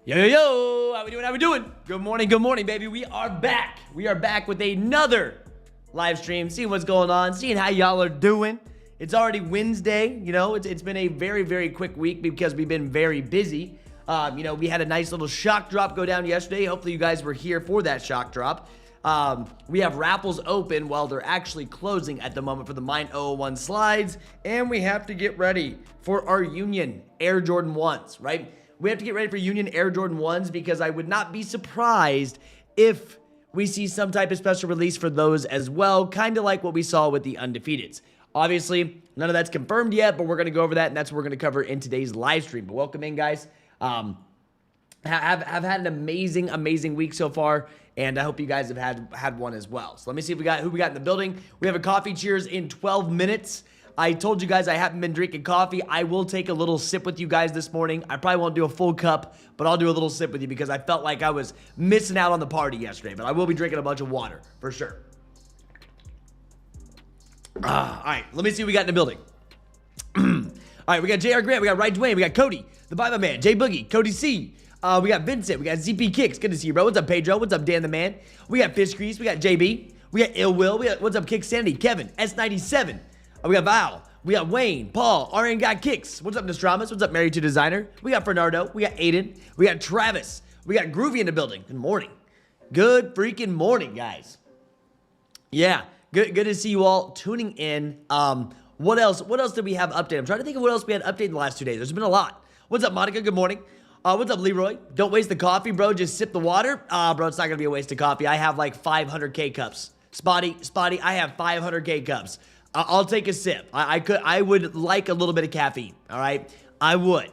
Yo, yo, yo, how we doing, Good morning, baby. We are back with another live stream, seeing what's going on, seeing how y'all are doing. It's already Wednesday, you know, it's been a very, very quick week because we've been very busy. We had a nice little shock drop go down yesterday. Hopefully you guys were here for that shock drop. We have raffles open while they're actually closing at the moment for the Mine 001 slides, and we have to get ready for our Union Air Jordan 1s, right? We have to get ready for Union Air Jordan 1s because I would not be surprised if we see some type of special release for those as well, kind of like what we saw with the Undefeateds. Obviously, none of that's confirmed yet, but we're going to go over that, and that's what we're going to cover in today's live stream. But welcome in, guys. Have had an amazing week so far, and I hope you guys have had one as well. So let me see who we got in the building. We have a coffee cheers in 12 minutes. I told you guys I haven't been drinking coffee. I will take a little sip with you guys this morning. I probably won't do a full cup, but I'll do a little sip with you because I felt like I was missing out on the party yesterday. But I will be drinking a bunch of water, for sure. All right, let me see what we got in the building. All right, we got JR Grant, we got Right Dwayne, we got Cody, the Bible Man, J Boogie, Cody C. We got Vincent, we got ZP Kicks. Good to see you, bro. What's up, Pedro? What's up, Dan the Man? We got Fish Grease, we got JB, we got Ill Will, we got what's up, Kick Sandy, Kevin, S97. We got Val. We got Wayne, Paul, RN got Kicks. What's up, Nostradamus? What's up, Married to Designer? We got Fernando. We got Aiden. We got Travis. We got Groovy in the building. Good morning. Good freaking morning, guys. Yeah, good to see you all tuning in. What else did we have updated? I'm trying to think of what else we had updated in the last 2 days. There's been a lot. What's up, Monica? Good morning. What's up, Leroy? Don't waste the coffee, bro. Just sip the water. Bro, it's not going to be a waste of coffee. I have like 500 K-cups. Spotty, I have 500 K-cups. I'll take a sip. I would like a little bit of caffeine. All right, I would.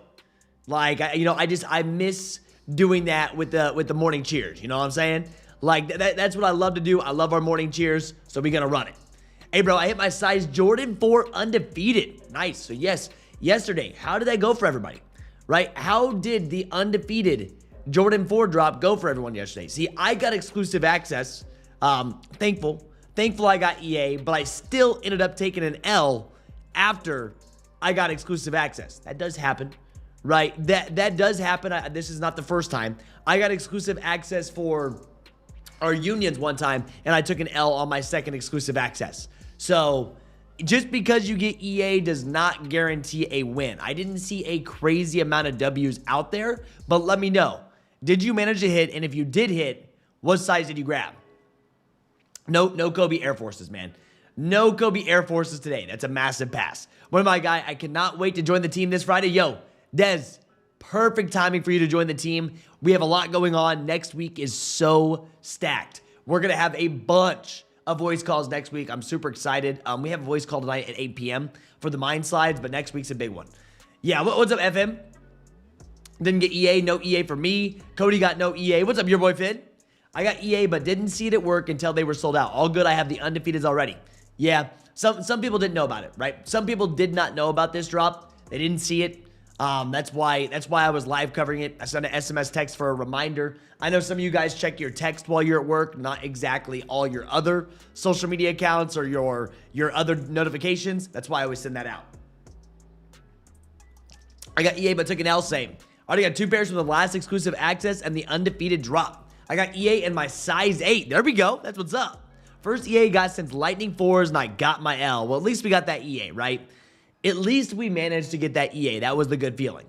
Like, I miss doing that with the morning cheers. You know what I'm saying? Like that's what I love to do. I love our morning cheers, so we're gonna run it. Hey, bro, I hit my size Jordan 4 undefeated. Nice. So yes, yesterday, how did that go for everybody? Right? How did the undefeated Jordan 4 drop go for everyone yesterday? See, I got exclusive access. Thankful I got EA, but I still ended up taking an L after I got exclusive access. That does happen, right? That does happen. This is not the first time. I got exclusive access for our unions one time, and I took an L on my second exclusive access. So just because you get EA does not guarantee a win. I didn't see a crazy amount of W's out there, but let me know. Did you manage to hit? And if you did hit, what size did you grab? No Kobe Air Forces, man. No Kobe Air Forces today. That's a massive pass. One of my guy, I cannot wait to join the team this Friday. Yo, Dez, perfect timing for you to join the team. We have a lot going on. Next week is so stacked. We're going to have a bunch of voice calls next week. I'm super excited. We have a voice call tonight at 8 p.m. for the mine slides, but next week's a big one. Yeah, what's up, FM? Didn't get EA. No EA for me. Cody got no EA. What's up, your boy, Finn? I got EA, but didn't see it at work until they were sold out. All good. I have the undefeateds already. Yeah, some people didn't know about it, right? Some people did not know about this drop. They didn't see it. That's why I was live covering it. I sent an SMS text for a reminder. I know some of you guys check your text while you're at work, not exactly all your other social media accounts or your other notifications. That's why I always send that out. I got EA, but took an L. Same. I already got 2 pairs from the last exclusive access and the undefeated drop. I got EA in my size 8. There we go. That's what's up. First EA got since Lightning 4s, and I got my L. Well, at least we got that EA, right? At least we managed to get that EA. That was the good feeling.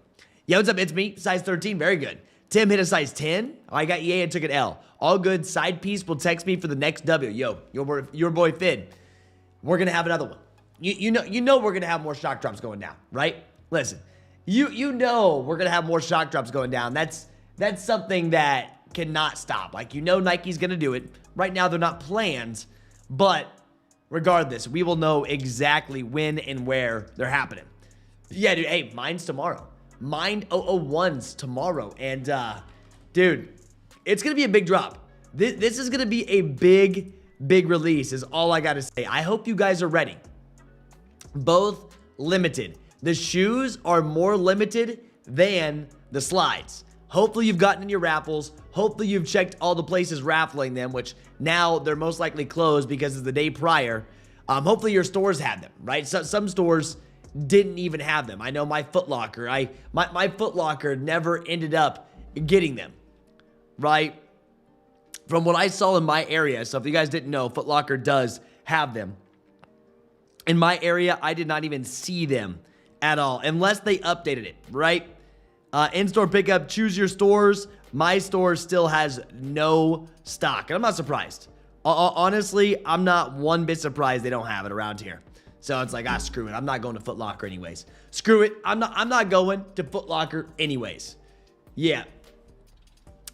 Yeah, what's up? It's me, size 13. Very good. Tim hit a size 10. I got EA and took an L. All good. Side piece will text me for the next W. Yo, your boy Finn. We're going to have another one. You know we're going to have more shock drops going down, right? Listen, you know we're going to have more shock drops going down. That's something that cannot stop. Like, Nike's gonna do it. Right now they're not planned, but regardless, we will know exactly when and where they're happening. Yeah, dude. Hey, mine's tomorrow. Mine 001's tomorrow. And dude, it's gonna be a big drop. This is gonna be a big release is all I gotta say. I hope you guys are ready. Both limited. The shoes are more limited than the slides. Hopefully you've gotten in your raffles. Hopefully you've checked all the places raffling them, which now they're most likely closed because it's the day prior. Hopefully your stores had them, right? So, some stores didn't even have them. I know my Foot Locker, my Foot Locker never ended up getting them, right? From what I saw in my area, so if you guys didn't know, Foot Locker does have them. In my area, I did not even see them at all, unless they updated it, right? In-store pickup, choose your stores. My store still has no stock, and I'm not surprised. Honestly, I'm not one bit surprised they don't have it around here. So it's like, screw it. I'm not going to Foot Locker anyways. Screw it. I'm not going to Foot Locker anyways. Yeah.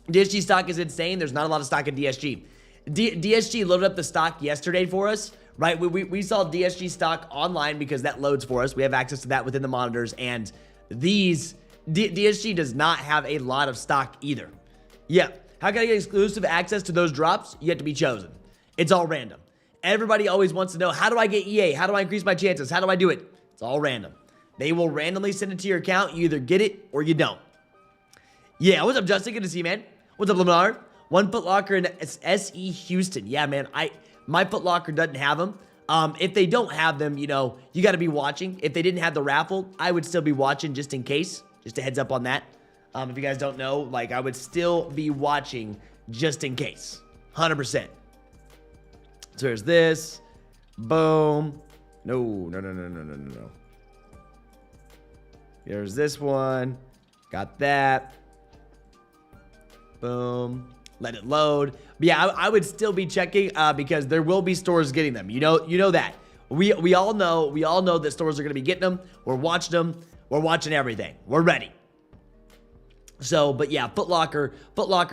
DSG stock is insane. There's not a lot of stock in DSG. DSG loaded up the stock yesterday for us, right? We saw DSG stock online because that loads for us. We have access to that within the monitors, and DSG does not have a lot of stock either. Yeah. How can I get exclusive access to those drops? You have to be chosen. It's all random. Everybody always wants to know, how do I get EA? How do I increase my chances? How do I do it? It's all random. They will randomly send it to your account. You either get it or you don't. Yeah, what's up, Justin? Good to see you, man. What's up, Lemar? One Foot Locker in SE Houston. Yeah, man, my Foot Locker doesn't have them. If they don't have them, you know, you got to be watching. If they didn't have the raffle, I would still be watching just in case. Just a heads up on that. If you guys don't know, like, I would still be watching just in case. 100%. So here's this. Boom. No. Here's this one. Got that. Boom. Let it load. But yeah, I would still be checking because there will be stores getting them. You know that. We all know that stores are going to be getting them. We're watching them. We're watching everything. We're ready. So, but yeah, Foot Locker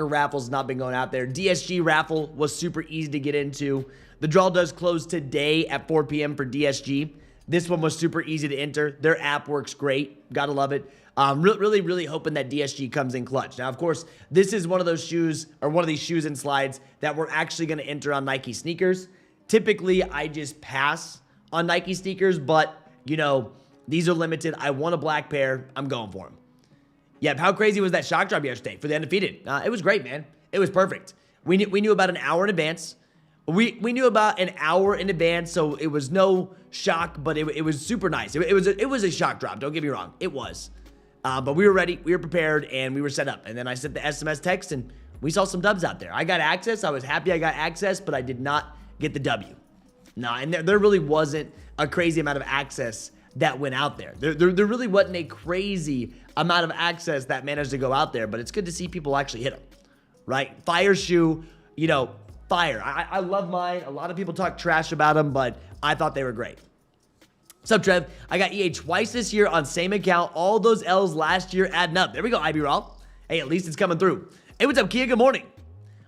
raffles not been going out there. DSG raffle was super easy to get into. The draw does close today at 4 p.m. for DSG. This one was super easy to enter. Their app works great. Gotta love it. Really hoping that DSG comes in clutch. Now, of course, this is one of those shoes, or one of these shoes and slides that we're actually going to enter on Nike sneakers. Typically, I just pass on Nike sneakers, but, you know, these are limited. I want a black pair. I'm going for them. Yep, how crazy was that shock drop yesterday for the Undefeated? It was great, man. It was perfect. We knew about an hour in advance. We knew about an hour in advance, so it was no shock, but it was super nice. It was a shock drop. Don't get me wrong. It was. But we were ready. We were prepared, and we were set up. And then I sent the SMS text, and we saw some dubs out there. I got access. I was happy I got access, but I did not get the W. No, and there really wasn't a crazy amount of access that went out there. There really wasn't a crazy amount of access that managed to go out there, but it's good to see people actually hit them, right? Fire shoe, you know, fire. I love mine. A lot of people talk trash about them, but I thought they were great. What's up, Trev? I got EA twice this year on same account. All those L's last year adding up. There we go, IB Raw. Hey, at least it's coming through. Hey, what's up, Kia? Good morning.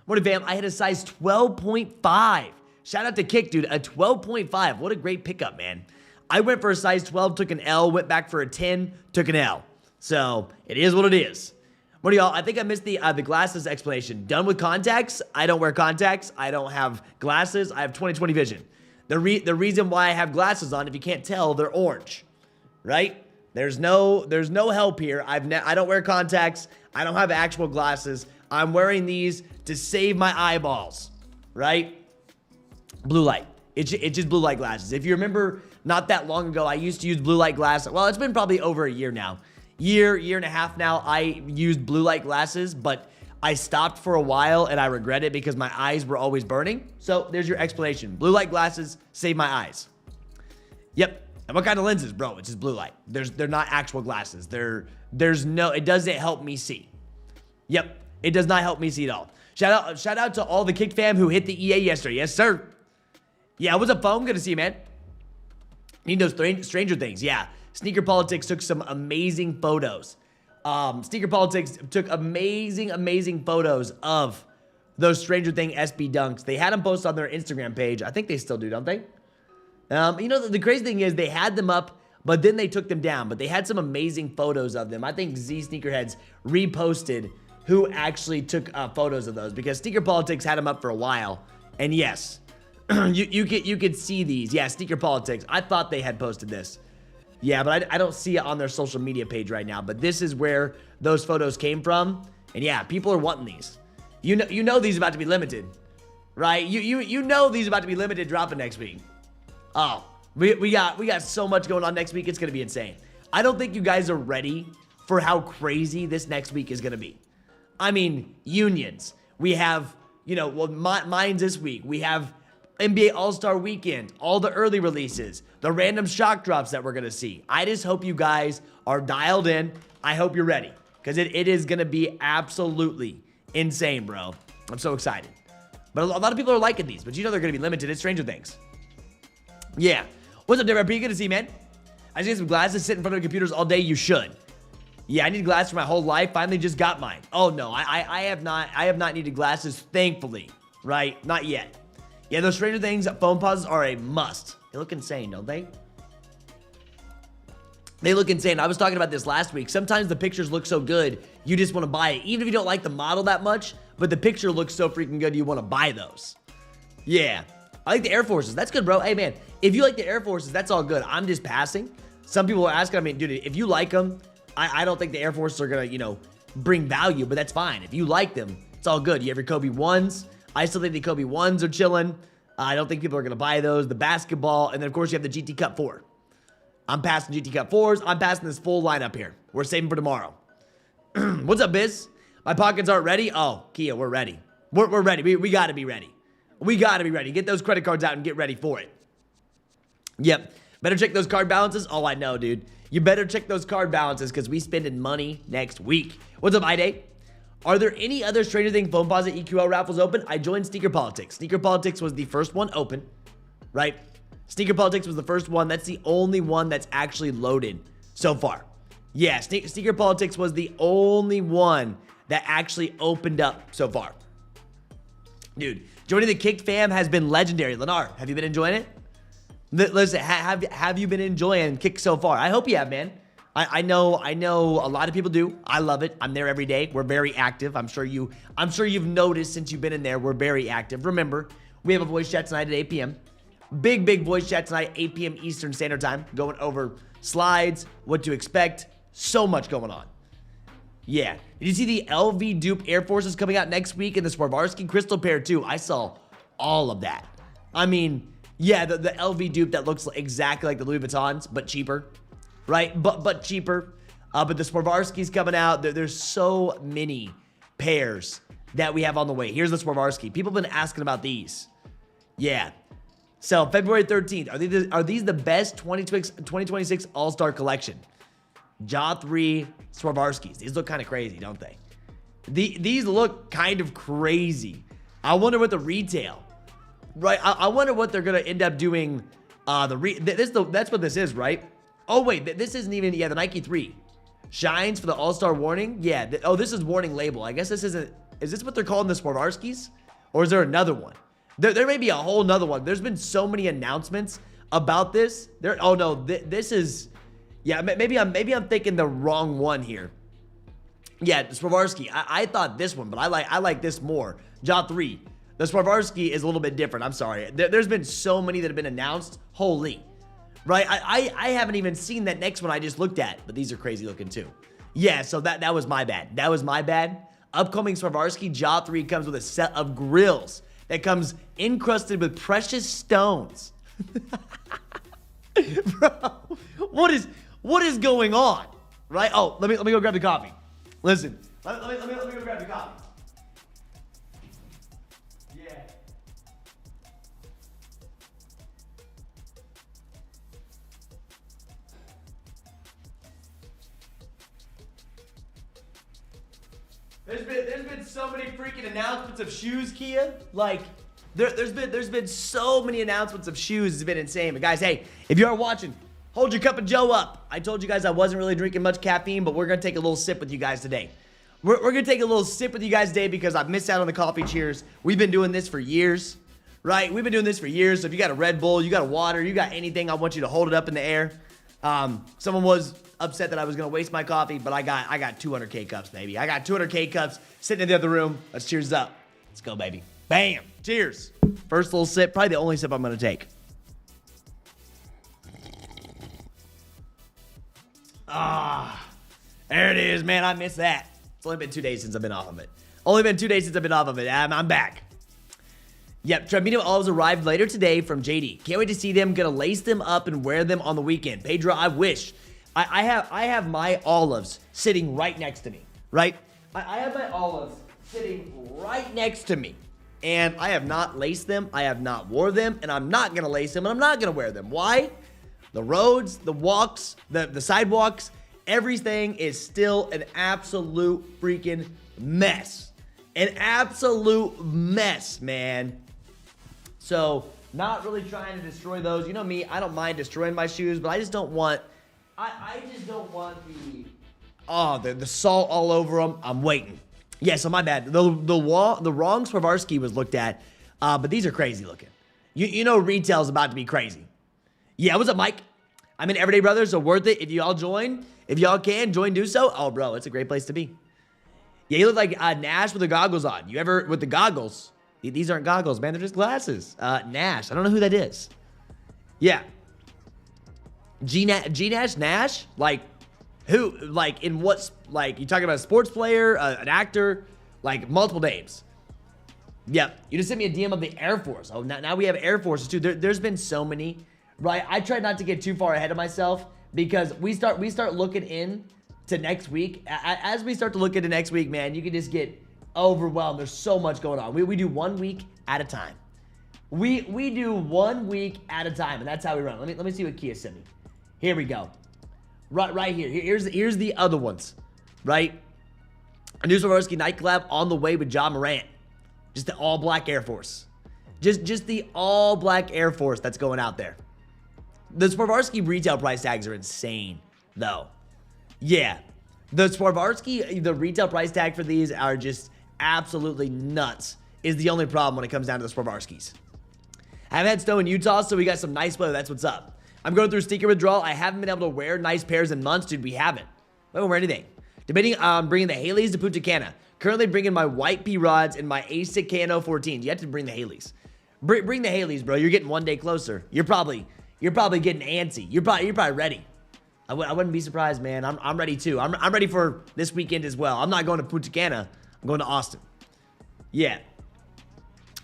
Morning, fam. I had a size 12.5. Shout out to Kckd, a 12.5. What a great pickup, man. I went for a size 12, took an L, went back for a 10, took an L. So, it is what it is. What do y'all? I think I missed the glasses explanation. Done with contacts? I don't wear contacts. I don't have glasses. I have 20/20 vision. The reason why I have glasses on, if you can't tell, they're orange, right? There's no help here. I don't wear contacts. I don't have actual glasses. I'm wearing these to save my eyeballs, right? Blue light. It's just blue light glasses. If you remember, not that long ago, I used to use blue light glasses. Well, it's been probably over a year now. Year and a half now, I used blue light glasses, but I stopped for a while and I regret it because my eyes were always burning. So there's your explanation. Blue light glasses save my eyes. Yep. And what kind of lenses, bro? It's just blue light. They're not actual glasses. It doesn't help me see. Yep. It does not help me see at all. Shout out to all the Kckd fam who hit the EA yesterday. Yes, sir. Yeah, what's up, Foam? Good to see you, man. Need those Stranger Things. Yeah. Sneaker Politics took some amazing photos. Sneaker Politics took amazing photos of those Stranger Thing SB dunks. They had them posted on their Instagram page. I think they still do, don't they? You know, the crazy thing is they had them up, but then they took them down. But they had some amazing photos of them. I think Z Sneakerheads reposted who actually took photos of those because Sneaker Politics had them up for a while. And yes, you could see these. Yeah, Sneaker Politics. I thought they had posted this. Yeah, but I don't see it on their social media page right now. But this is where those photos came from. And yeah, people are wanting these. You know these are about to be limited, right? You know these are about to be limited dropping next week. Oh, we got so much going on next week. It's going to be insane. I don't think you guys are ready for how crazy this next week is going to be. I mean, unions. We have, well, mine's this week. We have NBA All-Star Weekend, all the early releases, the random shock drops that we're going to see. I just hope you guys are dialed in. I hope you're ready, because it is going to be absolutely insane, bro. I'm so excited. But a lot of people are liking these, but they're going to be limited. It's Stranger Things. Yeah. What's up, WRP? Good to see you, man. I just need some glasses. Sit in front of computers all day. You should. Yeah, I need glasses for my whole life. Finally just got mine. Oh, no. I have not needed glasses, thankfully. Right? Not yet. Yeah, those Stranger Things phone pauses are a must. They look insane, don't they? They look insane. I was talking about this last week. Sometimes the pictures look so good, you just want to buy it. Even if you don't like the model that much, but the picture looks so freaking good, you want to buy those. Yeah. I like the Air Forces. That's good, bro. Hey, man, if you like the Air Forces, that's all good. I'm just passing. Some people are asking, I mean, dude, if you like them, I don't think the Air Forces are going to, bring value, but that's fine. If you like them, it's all good. You have your Kobe 1s. I still think the Kobe 1s are chilling. I don't think people are going to buy those. The basketball, and then, of course, you have the GT Cup 4. I'm passing GT Cup 4s. I'm passing this full lineup here. We're saving for tomorrow. What's up, Biz? My pockets aren't ready? Oh, Kia, we're ready. We're ready. We got to be ready. We got to be ready. Get those credit cards out and get ready for it. Yep. Better check those card balances. Oh, I know, dude. You better check those card balances because we spending money next week. What's up, iDay? Are there any other Stranger Things phone pause EQL raffles open? I joined Sneaker Politics. Sneaker Politics was the first one open, right? Sneaker Politics was the first one. That's the only one that's actually loaded so far. Yeah, Sneaker Politics was the only one that actually opened up so far. Dude, joining the Kckd fam has been legendary. Lenar, have you been enjoying it? Listen, have you been enjoying Kckd so far? I hope you have, man. I know a lot of people do. I love it. I'm there every day. We're very active. I'm sure you've noticed since you've been in there, we're very active. Remember, we have a voice chat tonight at 8 p.m. Big voice chat tonight, 8 p.m. Eastern Standard Time, going over slides, what to expect, so much going on. Yeah. Did you see the LV dupe Air Forces coming out next week and the Swarovski crystal pair too? I saw all of that. I mean, yeah, the LV dupe that looks exactly like the Louis Vuittons, but cheaper, right? But cheaper. But the Swarovski's coming out. There's so many pairs that we have on the way. Here's the Swarovski. People have been asking about these. Yeah. So February 13th. Are these the best 2026 All-Star collection? Jaw 3 Swarovskis. These look kind of crazy, don't they? These look kind of crazy. I wonder what the retail. Right, I wonder what they're gonna end up doing. That's what this is, right? Oh wait, this isn't even. Yeah, the Nike 3 shines for the All-Star warning. Yeah. This is warning label. I guess this isn't. Is this what they're calling the Swarovskis, or is there another one? There may be a whole nother one. There's been so many announcements about this. Oh no, this is. Yeah, maybe I'm thinking the wrong one here. Yeah, the Swarovski. I thought this one, but I like this more. Jaw 3. The Swarovski is a little bit different. I'm sorry. There's been so many that have been announced. Holy. Right? I haven't even seen that next one I just looked at. But these are crazy looking too. Yeah, so that was my bad. That was my bad. Upcoming Swarovski Jaw 3 comes with a set of grills that comes encrusted with precious stones. Bro, what is going on? Right? Oh, let me go grab the coffee. Listen. Let me go grab the coffee. There's been so many freaking announcements of shoes, Kia. Like, there's been so many announcements of shoes. It's been insane. But guys, hey, if you are watching, hold your cup of Joe up. I told you guys I wasn't really drinking much caffeine, but we're gonna take a little sip with you guys today. We're gonna take a little sip with you guys today because I've missed out on the coffee cheers. We've been doing this for years, right? We've been doing this for years. So if you got a Red Bull, you got a water, you got anything, I want you to hold it up in the air. Someone was upset that I was gonna waste my coffee, but I got 200 K-Cups, baby. I got 200 K-Cups sitting in the other room. Let's cheers up. Let's go, baby. Bam. Cheers. First little sip, probably the only sip I'm gonna take. Ah, there it is, man. I missed that. It's only been 2 days since I've been off of it. I'm back. Yep, Trebino olives arrived later today from JD. Can't wait to see them. Gonna lace them up and wear them on the weekend. Pedro, I wish. I have my olives sitting right next to me, right? I have my olives sitting right next to me. And I have not laced them, I have not wore them, and I'm not gonna lace them, and I'm not gonna wear them. Why? The roads, the walks, the sidewalks, everything is still an absolute freaking mess. An absolute mess, man. So, not really trying to destroy those. You know me, I don't mind destroying my shoes, but I just don't want, I just don't want the salt all over them. I'm waiting. Yeah, so my bad. The wrong Swarovski was looked at, but these are crazy looking. You know retail's about to be crazy. Yeah, what's up, Mike? I'm in Everyday Brothers, so worth it. If y'all join, if y'all can, do so. Oh, bro, it's a great place to be. Yeah, you look like Nash with the goggles on. You ever, with the goggles? These aren't goggles, man. They're just glasses. Nash. I don't know who that is. Yeah. Nash? Like, who? Like, in what? Like, you talking about a sports player, an actor? Like, multiple names. Yep. You just sent me a DM of the Air Force. Oh, now we have Air Forces, too. There's been so many, right? I try not to get too far ahead of myself because we start looking in to next week. As we start to look into next week, man, you can just get overwhelmed. There's so much going on. We do 1 week at a time. We do 1 week at a time, and that's how we run. Let me see what Kia sent me. Here we go. Right here. Here's the other ones. Right? A new Swarovski night collab on the way with John Morant. Just the all black Air Force. Just the all black Air Force that's going out there. The Swarovski retail price tags are insane, though. Yeah. The Swarovski, the retail price tag for these are just absolutely nuts. Is the only problem when it comes down to the Swarovskis. I haven't had snow in Utah, so we got some nice weather. That's what's up. I'm going through sneaker withdrawal. I haven't been able to wear nice pairs in months. Dude, we haven't. We haven't wear anything. Debating on bringing the Haleys to Punta Cana. Currently bringing my white P-Rods and my ASIC KN014s. You have to bring the Haleys. Bring the Haleys, bro. You're getting one day closer. You're probably getting antsy. You're probably ready. I wouldn't be surprised, man. I'm ready too. I'm ready for this weekend as well. I'm not going to Punta Cana. I'm going to Austin. Yeah.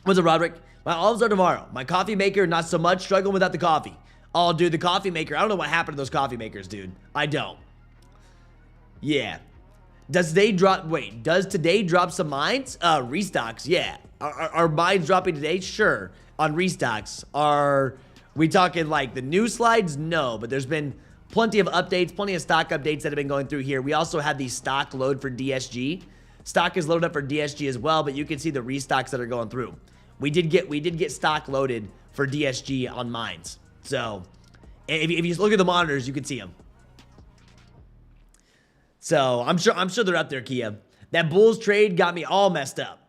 What's up, Roderick? My olives are tomorrow. My coffee maker, not so much. Struggling without the coffee. Oh, dude, the coffee maker. I don't know what happened to those coffee makers, dude. I don't. Yeah. Does today drop some mines? Restocks, yeah. Are mines dropping today? Sure. On Restocks. Are we talking like the new slides? No, but there's been plenty of updates, plenty of stock updates that have been going through here. We also have the stock load for DSG. Stock is loaded up for DSG as well, but you can see the restocks that are going through. We did get stock loaded for DSG on mines. So, if you look at the monitors, you can see them. So, I'm sure they're up there, Kia. That Bulls trade got me all messed up.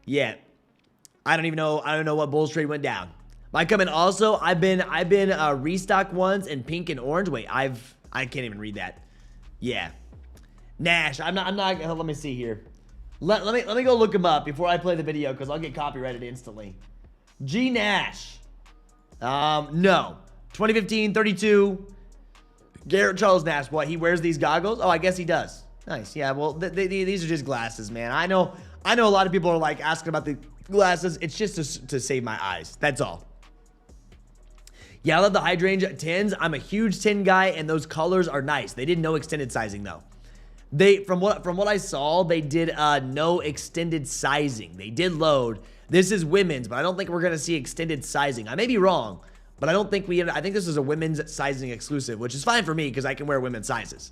Yeah. I don't know what Bulls trade went down. My comment also, I've been restock ones in pink and orange. Wait, I can't even read that. Yeah. Nash, I'm not let me see here. Let me go look him up before I play the video because I'll get copyrighted instantly. G Nash. No. 2015, 32. Garrett Charles Nash. What, he wears these goggles? Oh, I guess he does. Nice. Yeah, well, these are just glasses, man. I know a lot of people are like asking about the glasses. It's just to save my eyes. That's all. Yeah, I love the hydrangea tins. I'm a huge tin guy, and those colors are nice. They did no extended sizing, though. From what I saw, they did no extended sizing. They did load. This is women's, but I don't think we're gonna see extended sizing. I may be wrong, but I think this is a women's sizing exclusive, which is fine for me because I can wear women's sizes.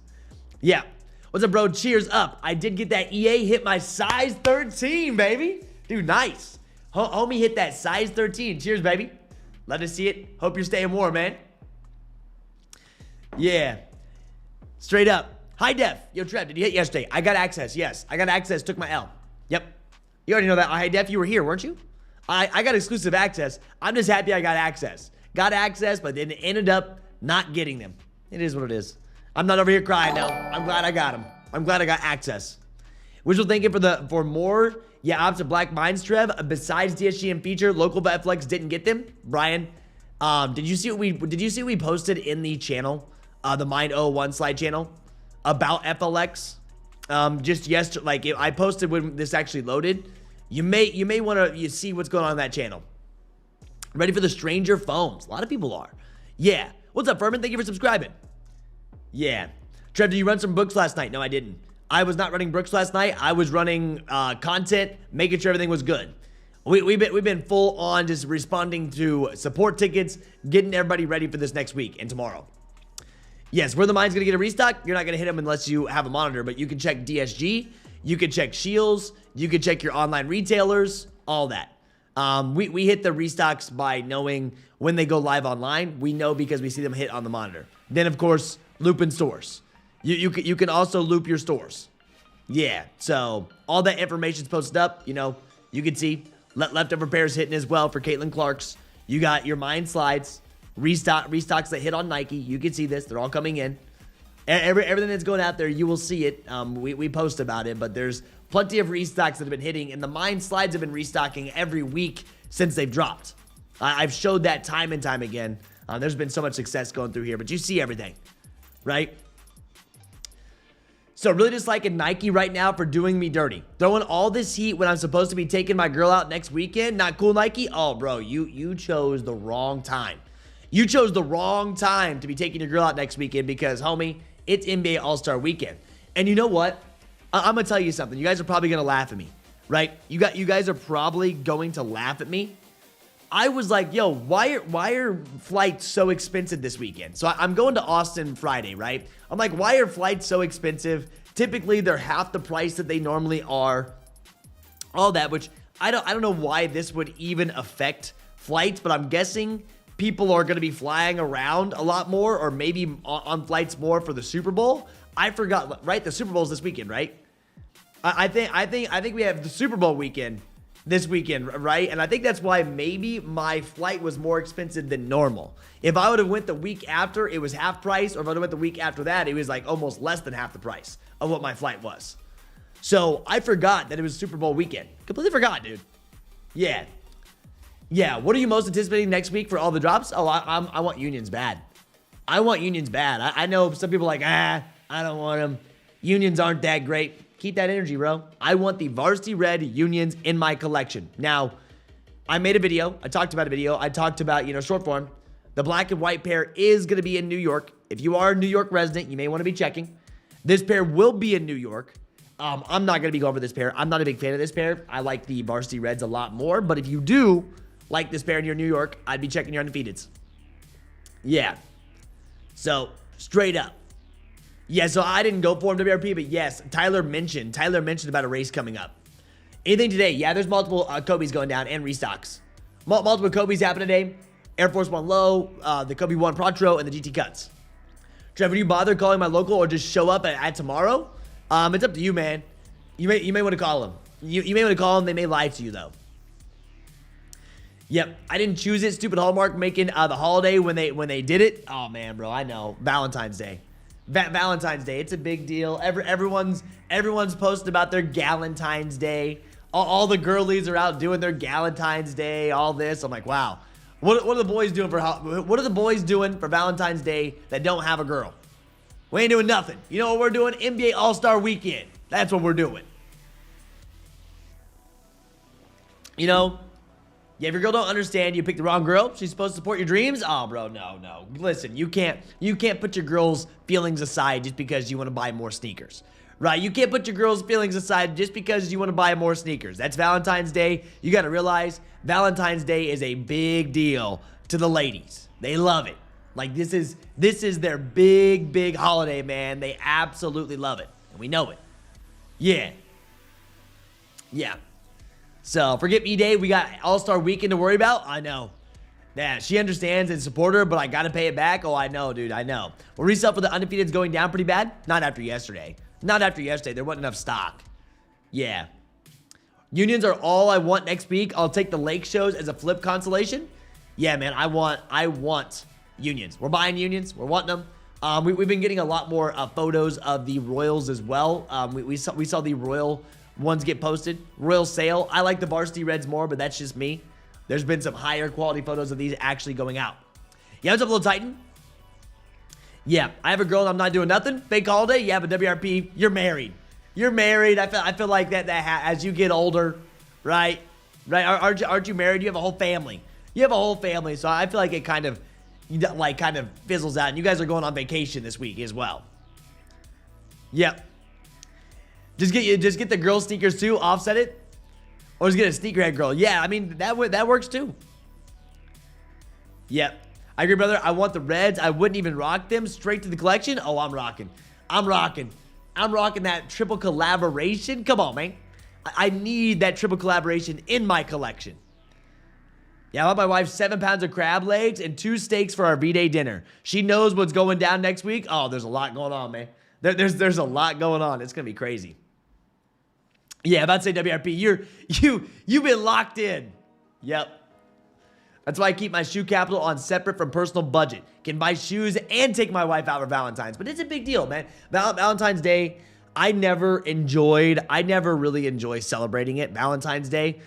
Yeah. What's up, bro? Cheers up. I did get that EA hit my size 13, baby. Dude, nice. Homie hit that size 13. Cheers, baby. Love to see it. Hope you're staying warm, man. Yeah. Straight up. High def. Yo, Trev, did you hit yesterday? I got access. Yes. I got access. Took my L. Yep. You already know that. High def, you were here, weren't you? I got exclusive access. I'm just happy I got access. Got access, but then ended up not getting them. It is what it is. I'm not over here crying now. I'm glad I got them. I'm glad I got access. Wishful thinking for more. Yeah, opposite Black Minds, Trev. Besides DSG and feature, local FLX didn't get them. Brian, did you see what we posted in the channel, the Mind 01 slide channel about FLX? Just yesterday, like I posted when this actually loaded. You may want to see what's going on in that channel. Ready for the Stranger Foams? A lot of people are. Yeah. What's up, Furman? Thank you for subscribing. Yeah. Trev, did you run some books last night? No, I didn't. I was not running Brooks last night. I was running content, making sure everything was good. We've been full on just responding to support tickets, getting everybody ready for this next week and tomorrow. Yes, where the mine's gonna get a restock, you're not gonna hit them unless you have a monitor, but you can check DSG, you can check Shields, you can check your online retailers, all that. We hit the restocks by knowing when they go live online. We know because we see them hit on the monitor. Then, of course, loop in stores. You can also loop your stores. Yeah, so all that information's posted up. You know, you can see leftover pairs hitting as well for Caitlin Clark's. You got your mine slides, restocks that hit on Nike. You can see this. They're all coming in. Everything that's going out there, you will see it. We post about it, but there's plenty of restocks that have been hitting, and the mine slides have been restocking every week since they've dropped. I've showed that time and time again. There's been so much success going through here, but you see everything, right? So really just liking Nike right now for doing me dirty. Throwing all this heat when I'm supposed to be taking my girl out next weekend. Not cool, Nike? Oh, bro, you chose the wrong time. You chose the wrong time to be taking your girl out next weekend because, homie, it's NBA All-Star Weekend. And you know what? I'm going to tell you something. You guys are probably going to laugh at me, right? You guys are probably going to laugh at me. I was like, yo, why are flights so expensive this weekend? So I'm going to Austin Friday, right? I'm like, why are flights so expensive? Typically, they're half the price that they normally are. All that, which I don't know why this would even affect flights, but I'm guessing people are going to be flying around a lot more, or maybe on flights more for the Super Bowl. I forgot, right? The Super Bowl's this weekend, right? I think we have the Super Bowl weekend this weekend, right? And I think that's why maybe my flight was more expensive than normal. If I would have went the week after, it was half price, or if I would have went the week after that, it was like almost less than half the price of what my flight was. So I forgot that it was Super Bowl weekend. Completely forgot, dude. Yeah. What are you most anticipating next week for all the drops? Oh, I want Unions bad. I want Unions bad. I know some people are like, I don't want them. Unions aren't that great. Keep that energy, bro. I want the varsity red Unions in my collection. Now, I made a video. I talked about, short form. The black and white pair is going to be in New York. If you are a New York resident, you may want to be checking. This pair will be in New York. I'm not going to be going for this pair. I'm not a big fan of this pair. I like the varsity reds a lot more. But if you do like this pair and you're in New York, I'd be checking your undefeateds. Yeah. So, straight up. Yeah, so I didn't go for him WRP, but yes, Tyler mentioned about a race coming up. Anything today? Yeah, there's multiple Kckds going down and restocks. Multiple Kckds happen today. Air Force One Low, the Kobe One Protro, and the GT Cuts. Trevor, do you bother calling my local or just show up at tomorrow? It's up to you, man. You may want to call them. You may want to call them. They may lie to you, though. Yep, I didn't choose it. Stupid Hallmark making the holiday when they did it. Oh, man, bro, I know. Valentine's Day. Valentine's Day, it's a big deal. Everyone's posting about their Galentine's Day. All the girlies are out doing their Galentine's Day. All this, I'm like, wow. What are the boys doing for Valentine's Day that don't have a girl? We ain't doing nothing. You know what we're doing? NBA All-Star Weekend. That's what we're doing. You know. Yeah, if your girl don't understand, you picked the wrong girl. She's supposed to support your dreams. Oh, bro, no. Listen, you can't put your girl's feelings aside just because you want to buy more sneakers, right? You can't put your girl's feelings aside just because you want to buy more sneakers. That's Valentine's Day. You got to realize Valentine's Day is a big deal to the ladies. They love it. Like this is their big holiday, man. They absolutely love it, and we know it. Yeah. So, Forget Me Day, we got All-Star Weekend to worry about. I know. Yeah, she understands and support her, but I got to pay it back. Oh, I know, dude. I know. Well, resale for the Undefeated's going down pretty bad. Not after yesterday. There wasn't enough stock. Yeah. Unions are all I want next week. I'll take the Lake shows as a flip consolation. Yeah, man. I want Unions. We're buying Unions. We're wanting them. We've been getting a lot more photos of the Royals as well. We saw the Royal ones get posted. Royal sale. I like the varsity reds more, but that's just me. There's been some higher quality photos of these actually going out. Yeah, what's up, Little Titan? Yeah, I have a girl and I'm not doing nothing. Fake holiday? Yeah, but WRP, you're married. You're married. I feel like that as you get older, right? Aren't you married? You have a whole family. So I feel like it kind of fizzles out. And you guys are going on vacation this week as well. Yep. Just get the girl sneakers too, offset it. Or just get a sneakerhead girl. Yeah, I mean, that works too. Yep. I agree, brother. I want the reds. I wouldn't even rock them. Straight to the collection. Oh, I'm rocking. I'm rocking that triple collaboration. Come on, man. I need that triple collaboration in my collection. Yeah, I bought my wife 7 pounds of crab legs and 2 steaks for our V-Day dinner. She knows what's going down next week. Oh, there's a lot going on, man. There's a lot going on. It's going to be crazy. Yeah, about to say WRP. You've been locked in. Yep. That's why I keep my shoe capital on separate from personal budget. Can buy shoes and take my wife out for Valentine's. But it's a big deal, man. Valentine's Day, I never really enjoy celebrating it. Valentine's Day.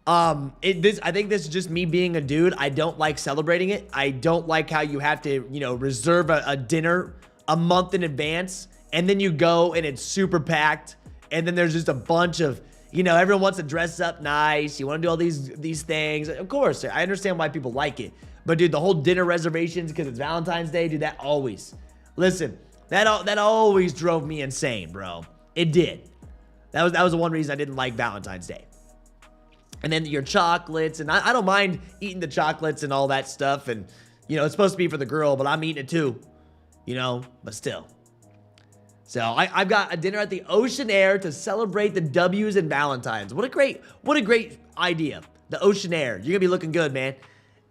I think this is just me being a dude. I don't like celebrating it. I don't like how you have to, reserve a dinner a month in advance. And then you go and it's super packed. And then there's just a bunch of, everyone wants to dress up nice. You want to do all these things. Of course, I understand why people like it. But, dude, the whole dinner reservations because it's Valentine's Day, dude, that always. Listen, that always drove me insane, bro. It did. That was the one reason I didn't like Valentine's Day. And then your chocolates. And I don't mind eating the chocolates and all that stuff. And, it's supposed to be for the girl, but I'm eating it too. But still. So I've got a dinner at the Ocean Air to celebrate the W's and Valentine's. What a great idea. The Ocean Air. You're gonna be looking good, man.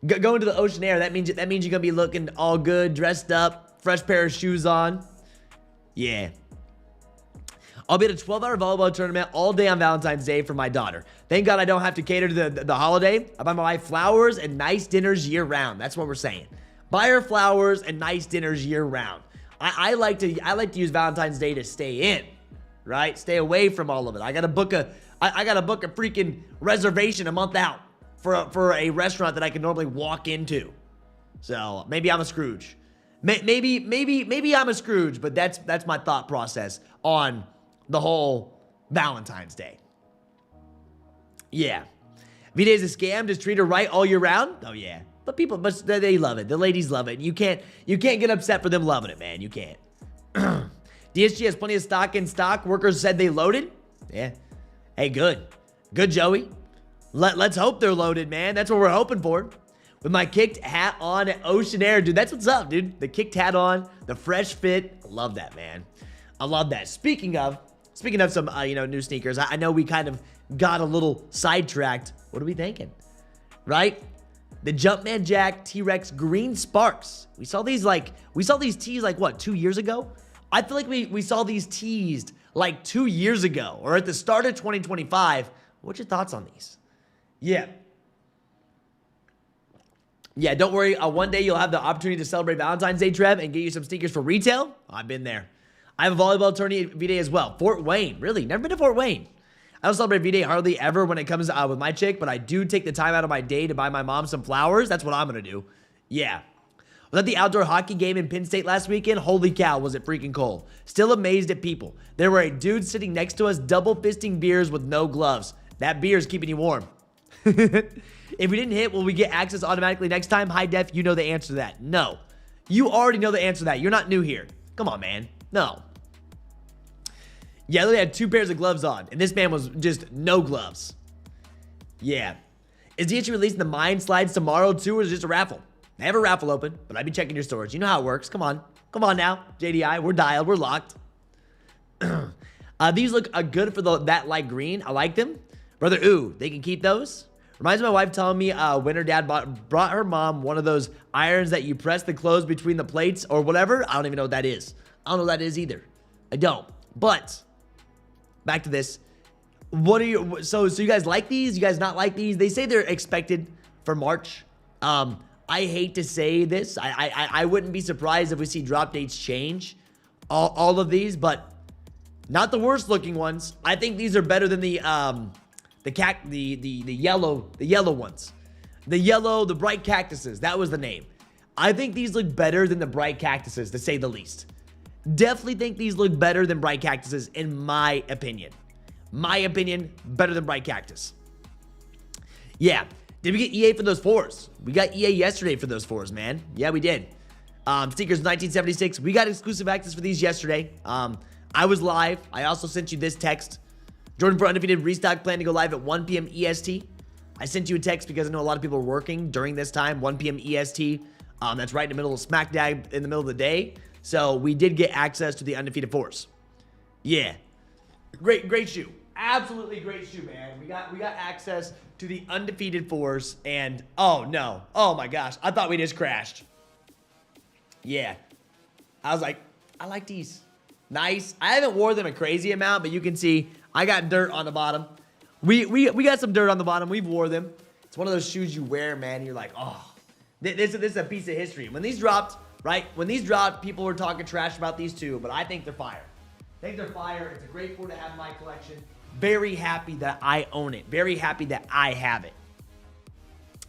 Going to the Ocean Air, that means you're gonna be looking all good, dressed up, fresh pair of shoes on. Yeah. I'll be at a 12-hour volleyball tournament all day on Valentine's Day for my daughter. Thank God I don't have to cater to the holiday. I buy my wife flowers and nice dinners year round. That's what we're saying. Buy her flowers and nice dinners year round. I like to use Valentine's Day to stay in, right? Stay away from all of it. I gotta book a freaking reservation a month out for a restaurant that I can normally walk into. So maybe I'm a Scrooge. Maybe I'm a Scrooge, but that's my thought process on the whole Valentine's Day. Yeah, V-Day is a scam. Just treat her right all year round. Oh yeah. But they love it. The ladies love it. You can't get upset for them loving it, man. You can't. DSG has plenty of stock in stock. Workers said they loaded. Yeah. Hey, good. Good, Joey. Let's hope they're loaded, man. That's what we're hoping for. With my Kckd hat on at Ocean Air, dude. That's what's up, dude. The Kckd hat on, the fresh fit. I love that, man. I love that. Speaking of some new sneakers, I know we kind of got a little sidetracked. What are we thinking? Right? The Jumpman Jack T-Rex Green Sparks. We saw these tees like what, 2 years ago? I feel like we saw these teased like 2 years ago or at the start of 2025. What's your thoughts on these? Yeah. Yeah, don't worry. One day you'll have the opportunity to celebrate Valentine's Day, Trev, and get you some sneakers for retail. I've been there. I have a volleyball tourney V-Day as well. Fort Wayne. Really? Never been to Fort Wayne. I don't celebrate V-Day hardly ever when it comes with my chick, but I do take the time out of my day to buy my mom some flowers. That's what I'm going to do. Yeah. Was at the outdoor hockey game in Penn State last weekend. Holy cow, was it freaking cold. Still amazed at people. There were a dude sitting next to us double fisting beers with no gloves. That beer is keeping you warm. If we didn't hit, will we get access automatically next time? High def, you know the answer to that. No. You already know the answer to that. You're not new here. Come on, man. No. Yeah, I literally had 2 pairs of gloves on, and this man was just no gloves. Yeah. Is DH releasing the mine slides tomorrow too, or is it just a raffle? I have a raffle open, but I'd be checking your stores. You know how it works. Come on. Come on now, JDI. We're dialed. We're locked. These look good for that light green. I like them. Brother, ooh, they can keep those. Reminds me of my wife telling me when her dad brought her mom one of those irons that you press the clothes between the plates or whatever. I don't even know what that is. I don't know what that is either. I don't. But back to this. What are you? So you guys like these? You guys not like these? They say they're expected for March. I hate to say this. I wouldn't be surprised if we see drop dates change. All of these, but not the worst looking ones. I think these are better than the yellow ones. The bright cactuses. That was the name. I think these look better than the bright cactuses, to say the least. Definitely think these look better than bright cactuses, in my opinion. My opinion, better than bright cactus. Yeah. Did we get EA for those 4s? We got EA yesterday for those 4s, man. Yeah, we did. Stickers 1976. We got exclusive access for these yesterday. I was live. I also sent you this text. Jordan for Undefeated restock plan to go live at 1 p.m. EST. I sent you a text because I know a lot of people are working during this time, 1 p.m. EST. That's right in the middle of smack dab in the middle of the day. So we did get access to the Undefeated Force. Yeah. Great shoe. Absolutely great shoe, man. We got access to the Undefeated Force, and oh no. Oh my gosh. I thought we just crashed. Yeah. I was like, I like these. Nice. I haven't wore them a crazy amount, but you can see I got dirt on the bottom. We got some dirt on the bottom. We've wore them. It's one of those shoes you wear, man. And you're like, oh, this is a piece of history. When these dropped, right? When these dropped, people were talking trash about these too, but I think they're fire. I think they're fire. It's a great four to have in my collection. Very happy that I own it. Very happy that I have it.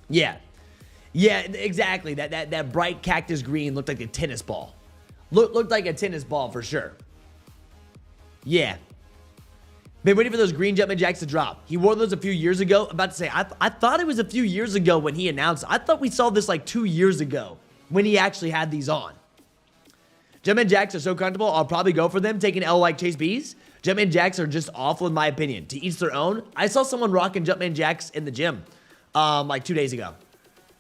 Yeah. Yeah, exactly. That bright cactus green looked like a tennis ball. Looked like a tennis ball for sure. Yeah. Been waiting for those green Jumpman Jacks to drop. He wore those a few years ago. About to say, I thought it was a few years ago when he announced. I thought we saw this like 2 years ago when he actually had these on. Jumpman Jacks are so comfortable, I'll probably go for them. Taking L like Chase B's. Jumpman Jacks are just awful in my opinion. To each their own. I saw someone rocking Jumpman Jacks in the gym like 2 days ago.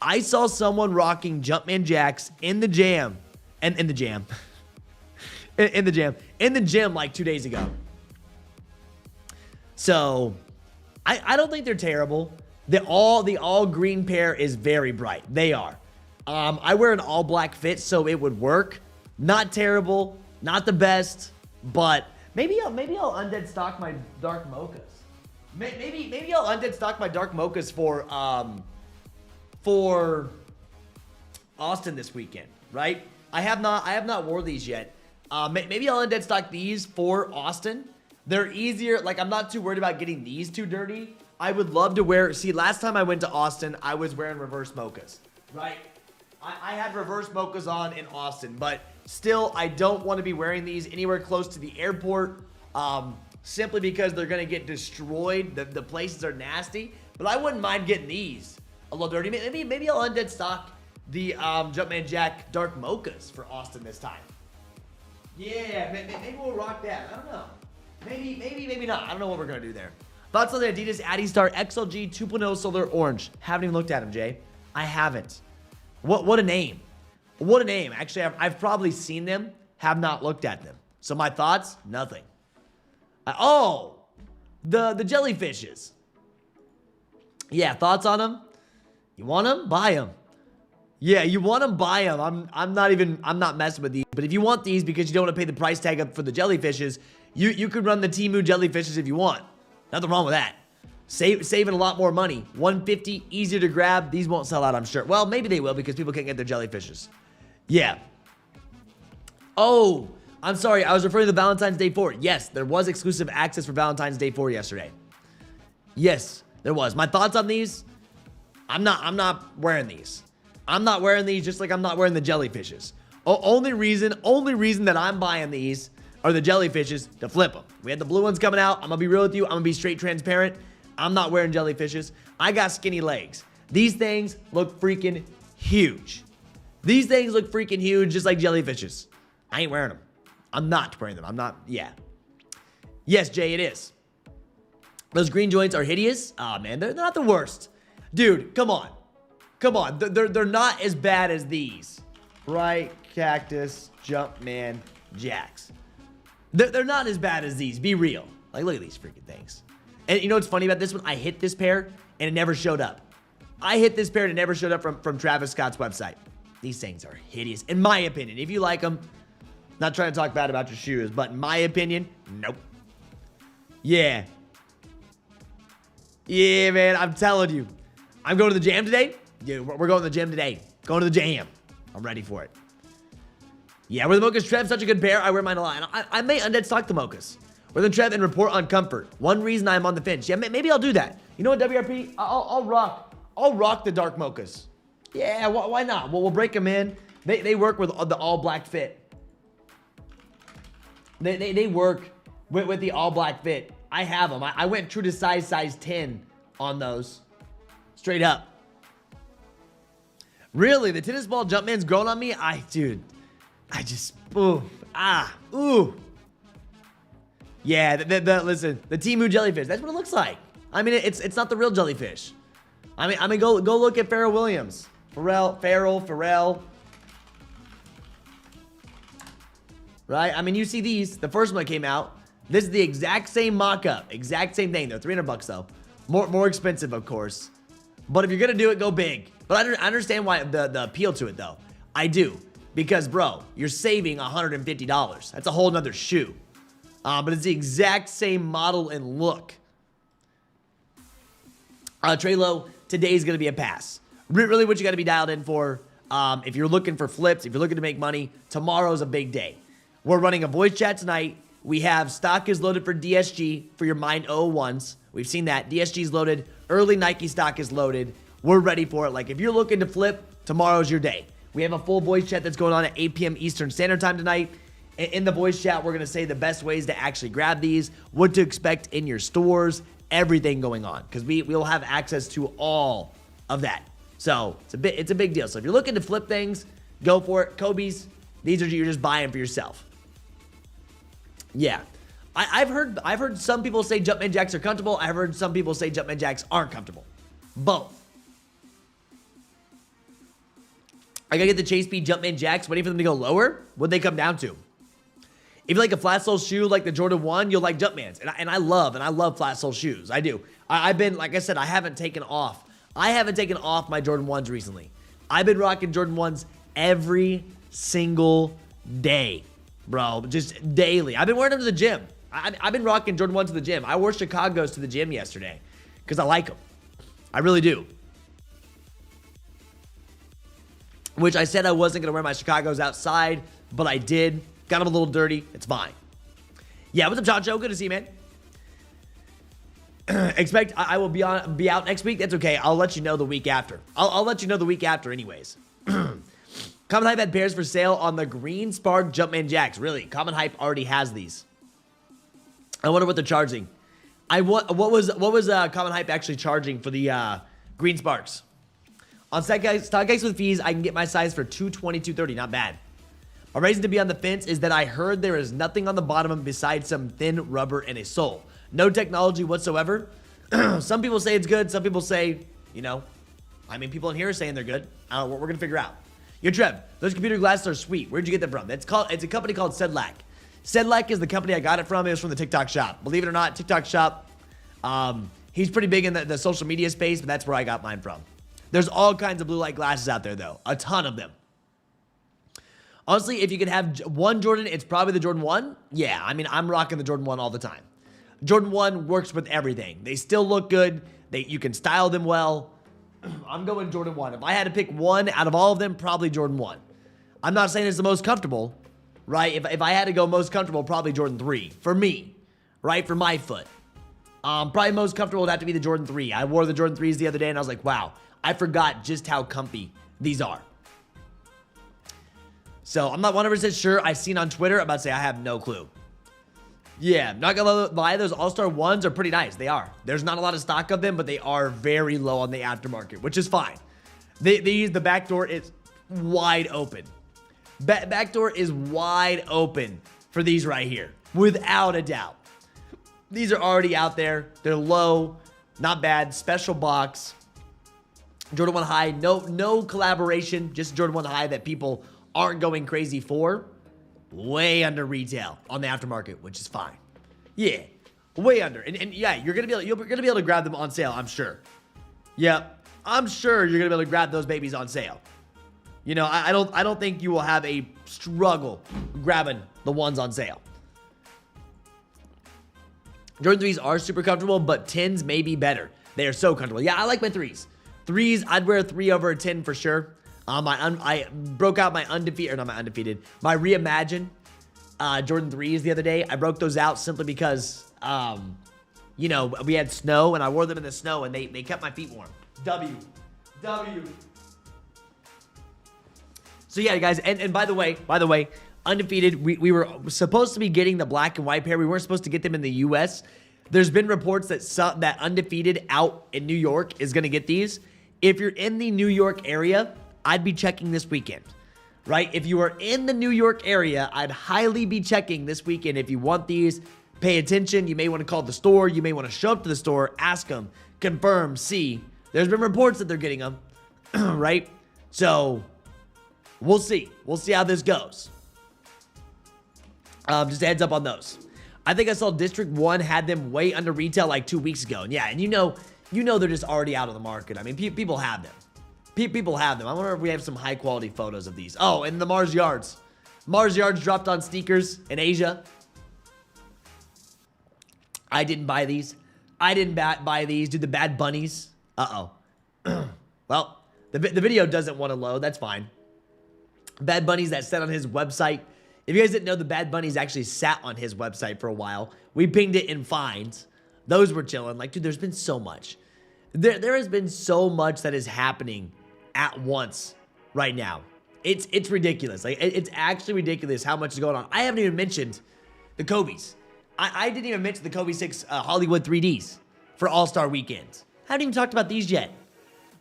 I saw someone rocking Jumpman Jacks in the jam. In the jam. in the gym like 2 days ago. So, I don't think they're terrible. The all green pair is very bright. They are. I wear an all black fit, so it would work. Not terrible, not the best, but maybe I'll undead stock my dark mochas. Maybe I'll undead stock my dark mochas for Austin this weekend, right? I have not wore these yet. Maybe I'll undead stock these for Austin. They're easier. Like, I'm not too worried about getting these too dirty. I would love to wear. See, last time I went to Austin, I was wearing reverse mochas, right? I had reverse mochas on in Austin, but still, I don't want to be wearing these anywhere close to the airport, simply because they're going to get destroyed. The places are nasty, but I wouldn't mind getting these a little dirty. Maybe I'll undead stock the Jumpman Jack dark mochas for Austin this time. Yeah, maybe we'll rock that. I don't know. Maybe not. I don't know what we're going to do there. Thoughts on the Adidas Adistar XLG 2.0 Solar Orange? Haven't even looked at them, Jay. I haven't. What a name. What a name. Actually, I've probably seen them, have not looked at them. So my thoughts? Nothing. Oh, the jellyfishes. Yeah, thoughts on them? You want them? Buy them. Yeah, you want them? Buy them. I'm not messing with these. But if you want these because you don't want to pay the price tag up for the jellyfishes, you could run the Temu jellyfishes if you want. Nothing wrong with that. Saving a lot more money. $150, easier to grab. These won't sell out, I'm sure. Well, maybe they will because people can't get their jellyfishes. Yeah. Oh, I'm sorry. I was referring to the Valentine's Day 4. Yes, there was exclusive access for Valentine's Day 4 yesterday. Yes, there was. My thoughts on these? I'm not wearing these. I'm not wearing these just like I'm not wearing the jellyfishes. Only reason that I'm buying these are the jellyfishes to flip them. We had the blue ones coming out. I'm going to be real with you. I'm going to be straight transparent. I'm not wearing jellyfishes. I got skinny legs. These things look freaking huge. These things look freaking huge, just like jellyfishes. I ain't wearing them. I'm not wearing them. I'm not, yeah. Yes, Jay, it is. Those green joints are hideous. Oh, man, they're not the worst. Dude, come on. Come on. They're not as bad as these. Right, Cactus, Jumpman, Jacks. They're not as bad as these. Be real. Like, look at these freaking things. And you know what's funny about this one? I hit this pair, and it never showed up. I hit this pair, and it never showed up from Travis Scott's website. These things are hideous, in my opinion. If you like them, not trying to talk bad about your shoes, but in my opinion, nope. Yeah. Yeah, man, I'm telling you. I'm going to the jam today. Yeah, we're going to the gym today. Going to the jam. I'm ready for it. Yeah, wear the mochas, Trev, such a good pair. I wear mine a lot. And I may undead stock the mochas. Wear them, Trev, and report on comfort. One reason I'm on the fence. Yeah, maybe I'll do that. You know what, WRP? I'll rock the dark mochas. Yeah, why not? We'll break them in. They work with the all black fit. They work with the all black fit. I have them. I went true to size 10 on those. Straight up. Really, the tennis ball Jumpman's growing on me? Dude, I just, ooh. Yeah, listen, the Temu jellyfish. That's what it looks like. I mean, it's not the real jellyfish. I mean, go look at Pharrell Williams. Pharrell. Right? I mean, you see these. The first one that came out. This is the exact same mock-up. Exact same thing. They're $300 though. More expensive, of course. But if you're gonna do it, go big. But I understand why the appeal to it though. I do. Because, bro, you're saving $150. That's a whole nother shoe. But it's the exact same model and look. Treylo, today's going to be a pass. Really what you got to be dialed in for, if you're looking for flips, if you're looking to make money, tomorrow's a big day. We're running a voice chat tonight. We have stock is loaded for DSG for your Mind 001s. We've seen that. DSG is loaded. Early Nike stock is loaded. We're ready for it. Like, if you're looking to flip, tomorrow's your day. We have a full voice chat that's going on at 8 p.m. Eastern Standard Time tonight. In the voice chat, we're going to say the best ways to actually grab these, what to expect in your stores, everything going on, because we'll have access to all of that. So it's a big deal. So if you're looking to flip things, go for it. Kobe's, these are you're just buying for yourself. Yeah, I've heard some people say Jumpman Jacks are comfortable. I've heard some people say Jumpman Jacks aren't comfortable. Both. I gotta get the Chase Speed Jumpman Jacks, waiting for them to go lower. What'd they come down to? If you like a flat sole shoe like the Jordan 1, you'll like Jumpmans. And I love flat sole shoes. I do. I've been, like I said, I haven't taken off my Jordan 1s recently. I've been rocking Jordan 1s every single day, bro. Just daily. I've been wearing them to the gym. I've been rocking Jordan 1s to the gym. I wore Chicago's to the gym yesterday because I like them. I really do. Which I said I wasn't going to wear my Chicago's outside, but I did. Got them a little dirty. It's fine. Yeah, what's up, Chacho? Good to see you, man. Expect I will be out next week. That's okay. I'll let you know the week after. I'll let you know the week after anyways. Common Hype had pairs for sale on the Green Spark Jumpman Jacks. Really? Common Hype already has these. I wonder what they're charging. What was Common Hype actually charging for the Green Sparks? On StockX with fees, I can get my size for $220, $230. Not bad. A reason to be on the fence is that I heard there is nothing on the bottom besides some thin rubber and a sole. No technology whatsoever. Some people say it's good. Some people say, people in here are saying they're good. I don't know what we're going to figure out. Yo, Trev, those computer glasses are sweet. Where'd you get them from? It's a company called Sedlac. Sedlac is the company I got it from. It was from the TikTok shop. Believe it or not, TikTok shop. He's pretty big in the social media space, but that's where I got mine from. There's all kinds of blue light glasses out there, though. A ton of them. Honestly, if you could have one Jordan, it's probably the Jordan 1. Yeah, I'm rocking the Jordan 1 all the time. Jordan 1 works with everything. They still look good. You can style them well. I'm going Jordan 1. If I had to pick one out of all of them, probably Jordan 1. I'm not saying it's the most comfortable, right? If I had to go most comfortable, probably Jordan 3. For me, right? For my foot. Probably most comfortable would have to be the Jordan 3. I wore the Jordan 3s the other day, and I was like, wow, I forgot just how comfy these are. So, I'm not 100% sure. I've seen on Twitter, I'm about to say I have no clue. Yeah, not gonna lie, those All-Star 1s are pretty nice. They are. There's not a lot of stock of them, but they are very low on the aftermarket, which is fine. The back door is wide open. Back door is wide open for these right here, without a doubt. These are already out there. They're low, not bad. Special box. Jordan 1 High, no collaboration, just Jordan 1 High that people aren't going crazy for. Way under retail on the aftermarket, which is fine. Yeah, way under. And yeah, you're gonna be able to grab them on sale, I'm sure. Yep, I'm sure you're gonna be able to grab those babies on sale. I don't think you will have a struggle grabbing the ones on sale. Jordan 3s are super comfortable, but 10s may be better. They are so comfortable. Yeah, I like my 3s. 3s, I'd wear a 3 over a 10 for sure. I broke out my my Reimagine Jordan 3s the other day. I broke those out simply because, we had snow, and I wore them in the snow, and they kept my feet warm. W. So yeah, guys, and by the way, Undefeated, we were supposed to be getting the black and white pair. We weren't supposed to get them in the U.S. There's been reports that Undefeated out in New York is going to get these. If you're in the New York area, I'd be checking this weekend, right? If you are in the New York area, I'd highly be checking this weekend if you want these. pay attention. You may want to call the store. You may want to show up to the store, ask them, confirm, see. There's been reports that they're getting them, right? So we'll see. We'll see how this goes. Just a heads up on those. I think I saw District 1 had them way under retail like 2 weeks ago. And yeah, and you know they're just already out of the market. I mean, people have them. People have them. I wonder if we have some high quality photos of these. Oh, and the Mars Yards. Mars Yards dropped on sneakers in Asia. I didn't buy these. I didn't buy these. Dude, the Bad Bunnies. Uh-oh. Well, the video doesn't want to load. That's fine. Bad Bunnies that sat on his website. If you guys didn't know, the Bad Bunnies actually sat on his website for a while. We pinged it in fines. Those were chilling. Like, dude, there's been so much. There has been so much that is happening at once right now. It's ridiculous. Like, it's actually ridiculous how much is going on. I haven't even mentioned the Kobe's. I didn't even mention the Kobe 6 Hollywood 3Ds for All-Star Weekend. I haven't even talked about these yet.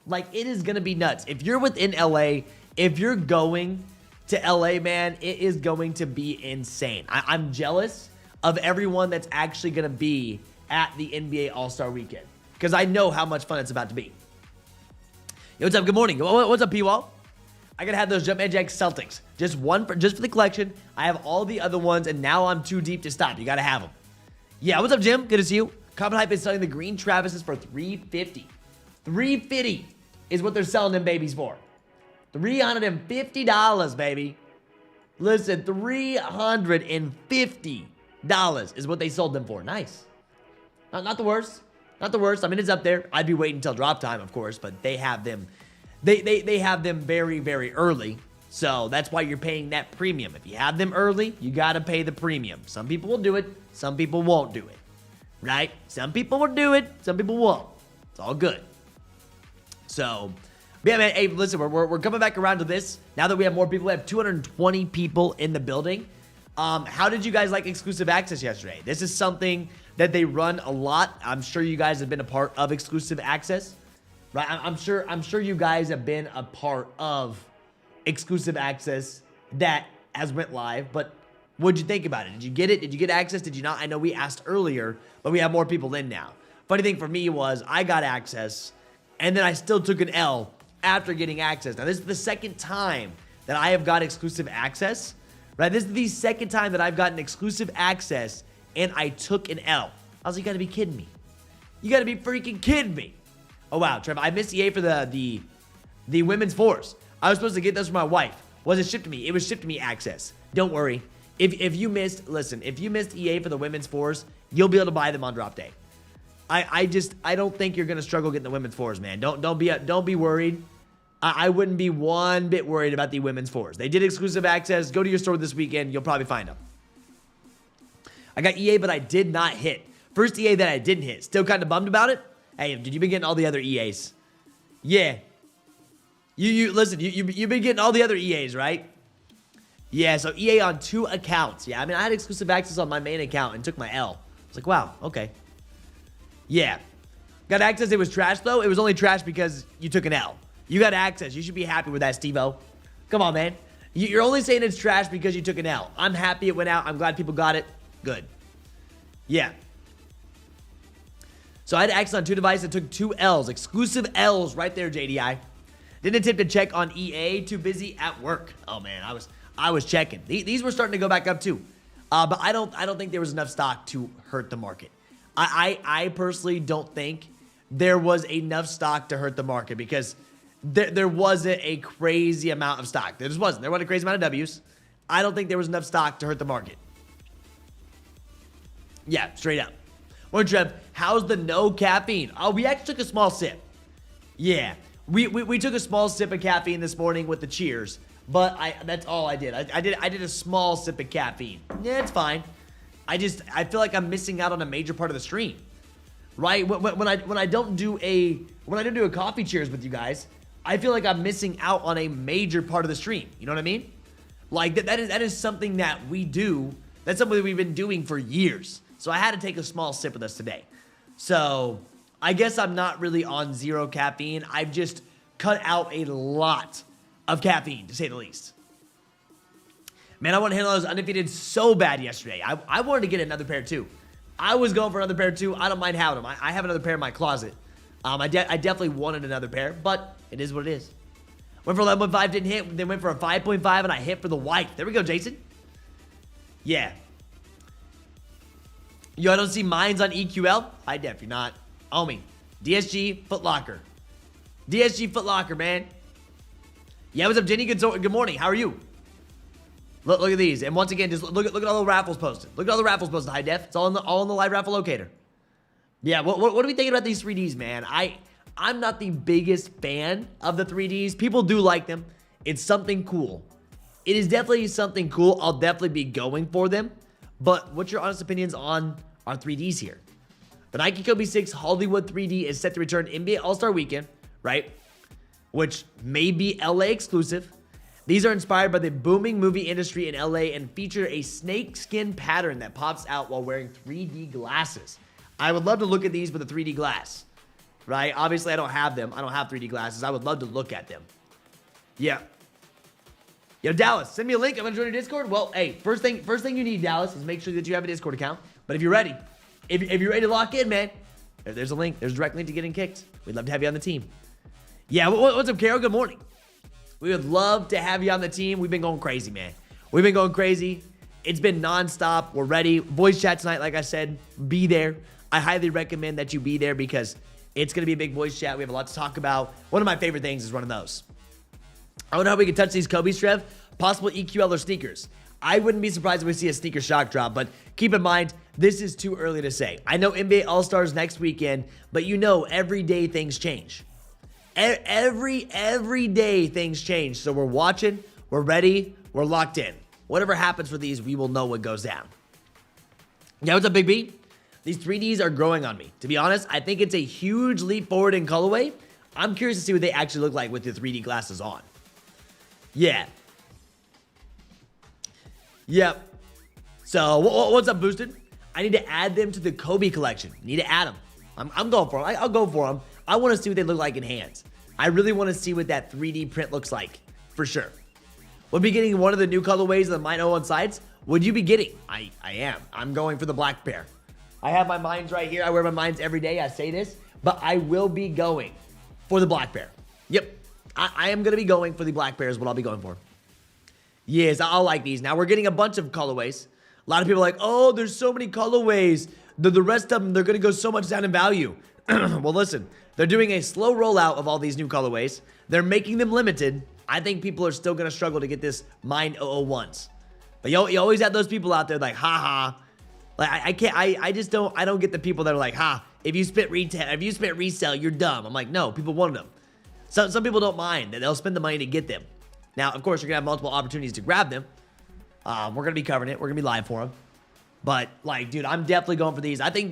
Like, it is going to be nuts. If you're within LA, if you're going to LA, man, it is going to be insane. I'm jealous of everyone that's actually going to be at the NBA All-Star Weekend because I know how much fun it's about to be. Yo, what's up? Good morning. What's up, P-Wall? I gotta have those Jumpman Jack Celtics. Just for the collection. I have all the other ones, and now I'm too deep to stop. You gotta have them. Yeah, what's up, Jim? Good to see you. Common Hype is selling the green Travises for $350. $350 is what they're selling them babies for. $350, baby. Listen, $350 is what they sold them for. Nice. Not the worst. Not the worst. I mean, it's up there. I'd be waiting until drop time, of course, but they have them. They have them very, very early. So that's why you're paying that premium. If you have them early, you got to pay the premium. Some people will do it. Some people won't do it. Right? Some people will do it. Some people won't. It's all good. So, yeah, man. Hey, listen, we're coming back around to this. Now that we have more people, we have 220 people in the building. How did you guys like exclusive access yesterday? This is something that they run a lot. I'm sure you guys have been a part of exclusive access. Right, I'm sure you guys have been a part of exclusive access that has went live, but what'd you think about it? Did you get it? Did you get access? Did you not? I know we asked earlier, but we have more people in now. Funny thing for me was I got access, and then I still took an L after getting access. Now, this is the second time that I have got exclusive access, right? This is the second time that I've gotten exclusive access, and I took an L. I was like, you gotta be kidding me. You gotta be freaking kidding me. Oh, wow, Trevor, I missed EA for the women's fours. I was supposed to get those for my wife. Was it shipped to me? It was shipped to me access. Don't worry. If you missed EA for the women's fours, you'll be able to buy them on drop day. I don't think you're going to struggle getting the women's fours, man. Don't be worried. I wouldn't be one bit worried about the women's fours. They did exclusive access. Go to your store this weekend. You'll probably find them. I got EA, but I did not hit. First EA that I didn't hit. Still kind of bummed about it. Hey, did you been getting all the other EAs? Yeah. Listen, you've been getting all the other EAs, right? Yeah, so EA on 2 accounts. Yeah, I mean, I had exclusive access on my main account and took my L. I was like, wow, okay. Yeah. Got access. It was trash, though. It was only trash because you took an L. You got access. You should be happy with that, Steve-O. Come on, man. You're only saying it's trash because you took an L. I'm happy it went out. I'm glad people got it. Good. Yeah. So I had access on 2 devices and took 2 L's. Exclusive L's right there, JDI. Didn't attempt to check on EA. Too busy at work. Oh, man. I was checking. These were starting to go back up, too. But I don't think there was enough stock to hurt the market. I personally don't think there was enough stock to hurt the market because there wasn't a crazy amount of stock. There just wasn't. There wasn't a crazy amount of W's. I don't think there was enough stock to hurt the market. Yeah, straight up. Morning, Trev. How's the no caffeine? Oh, we actually took a small sip. Yeah, we took a small sip of caffeine this morning with the cheers, but that's all I did. I did a small sip of caffeine. Yeah, it's fine. I feel like I'm missing out on a major part of the stream, right? When I don't do a coffee cheers with you guys, I feel like I'm missing out on a major part of the stream. You know what I mean? Like that is something that we do. That's something that we've been doing for years. So I had to take a small sip with us today. So I guess I'm not really on zero caffeine. I've just cut out a lot of caffeine, to say the least. Man, I want to handle those undefeated so bad yesterday. I wanted to get another pair too. I was going for another pair too. I don't mind having them. I have another pair in my closet. I definitely wanted another pair, but it is what it is. Went for 11.5, didn't hit. Then went for a 5.5, and I hit for the white. There we go, Jason. Yeah. Yo, I don't see mines on EQL. Hi, Def, you're not. Homie. DSG, Foot Locker. DSG, Foot Locker, man. Yeah, what's up, Jenny? Good morning. How are you? Look at these. And once again, just look at all the raffles posted. Look at all the raffles posted, High Def. It's all in the live raffle locator. Yeah, what are we thinking about these 3Ds, man? I'm not the biggest fan of the 3Ds. People do like them. It's something cool. It is definitely something cool. I'll definitely be going for them. But what's your honest opinions on our 3Ds here? The Nike Kobe 6 Hollywood 3D is set to return NBA All-Star Weekend, right? Which may be LA exclusive. These are inspired by the booming movie industry in LA and feature a snakeskin pattern that pops out while wearing 3D glasses. I would love to look at these with a 3D glass, right? Obviously, I don't have them. I don't have 3D glasses. I would love to look at them. Yeah. Yo, Dallas, send me a link. I'm gonna join your Discord. Well, hey, first thing you need, Dallas, is make sure that you have a Discord account. But if you're ready, if you're ready to lock in, man, there's a link. There's a direct link to getting kicked. We'd love to have you on the team. Yeah, what's up, Carol? Good morning. We would love to have you on the team. We've been going crazy, man. We've been going crazy. It's been nonstop. We're ready. Voice chat tonight, like I said, be there. I highly recommend that you be there because it's going to be a big voice chat. We have a lot to talk about. One of my favorite things is one of those. I don't know how we can touch these Kobe's, Trev. Possible EQL or sneakers. I wouldn't be surprised if we see a sneaker shock drop, but keep in mind, this is too early to say. I know NBA All-Stars next weekend, but you know every day things change. Every day things change. So we're watching, we're ready, we're locked in. Whatever happens for these, we will know what goes down. Yeah, what's up, Big B? These 3Ds are growing on me. To be honest, I think it's a huge leap forward in colorway. I'm curious to see what they actually look like with the 3D glasses on. Yeah. Yep. So, what's up, Boosted? I need to add them to the Kobe collection. Need to add them. I'm going for them. I'll go for them. I want to see what they look like in hands. I really want to see what that 3D print looks like, for sure. We'll be getting one of the new colorways of the Mine 01 sides. Would you be getting? I am. I'm going for the black pair. I have my mines right here. I wear my mines every day. I say this, but I will be going for the black pair. Yep. I am going to be going for the black pair is what I'll be going for. Yes, I'll like these. Now, we're getting a bunch of colorways. A lot of people are like, oh, there's so many colorways. The rest of them, they're going to go so much down in value. Well, listen, they're doing a slow rollout of all these new colorways. They're making them limited. I think people are still going to struggle to get this Mine 001s. But you always have those people out there like, haha. Like, I don't get the people that are like, ha, if you spent resell, you're dumb. I'm like, no, people wanted them. Some people don't mind that they'll spend the money to get them. Now, of course, you're going to have multiple opportunities to grab them. We're going to be covering it. We're going to be live for them. But, like, dude, I'm definitely going for these. I think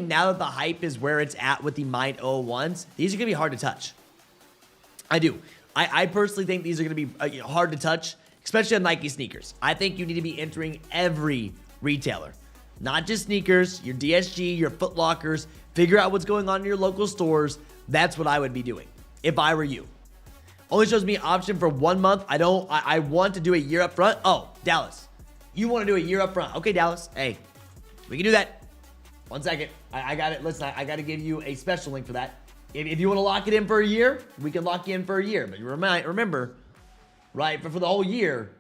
now that the hype is where it's at with the Mine 001s, these are going to be hard to touch. I do. I personally think these are going to be hard to touch, especially on Nike sneakers. I think you need to be entering every retailer. Not just sneakers, your DSG, your Foot Lockers. Figure out what's going on in your local stores. That's what I would be doing if I were you. Only shows me an option for 1 month. I want to do a year up front. Oh, Dallas. You want to do a year up front. Okay, Dallas. Hey, we can do that. 1 second. I got it. Listen, I got to give you a special link for that. If you want to lock it in for a year, we can lock you in for a year. But remember, right, for the whole year,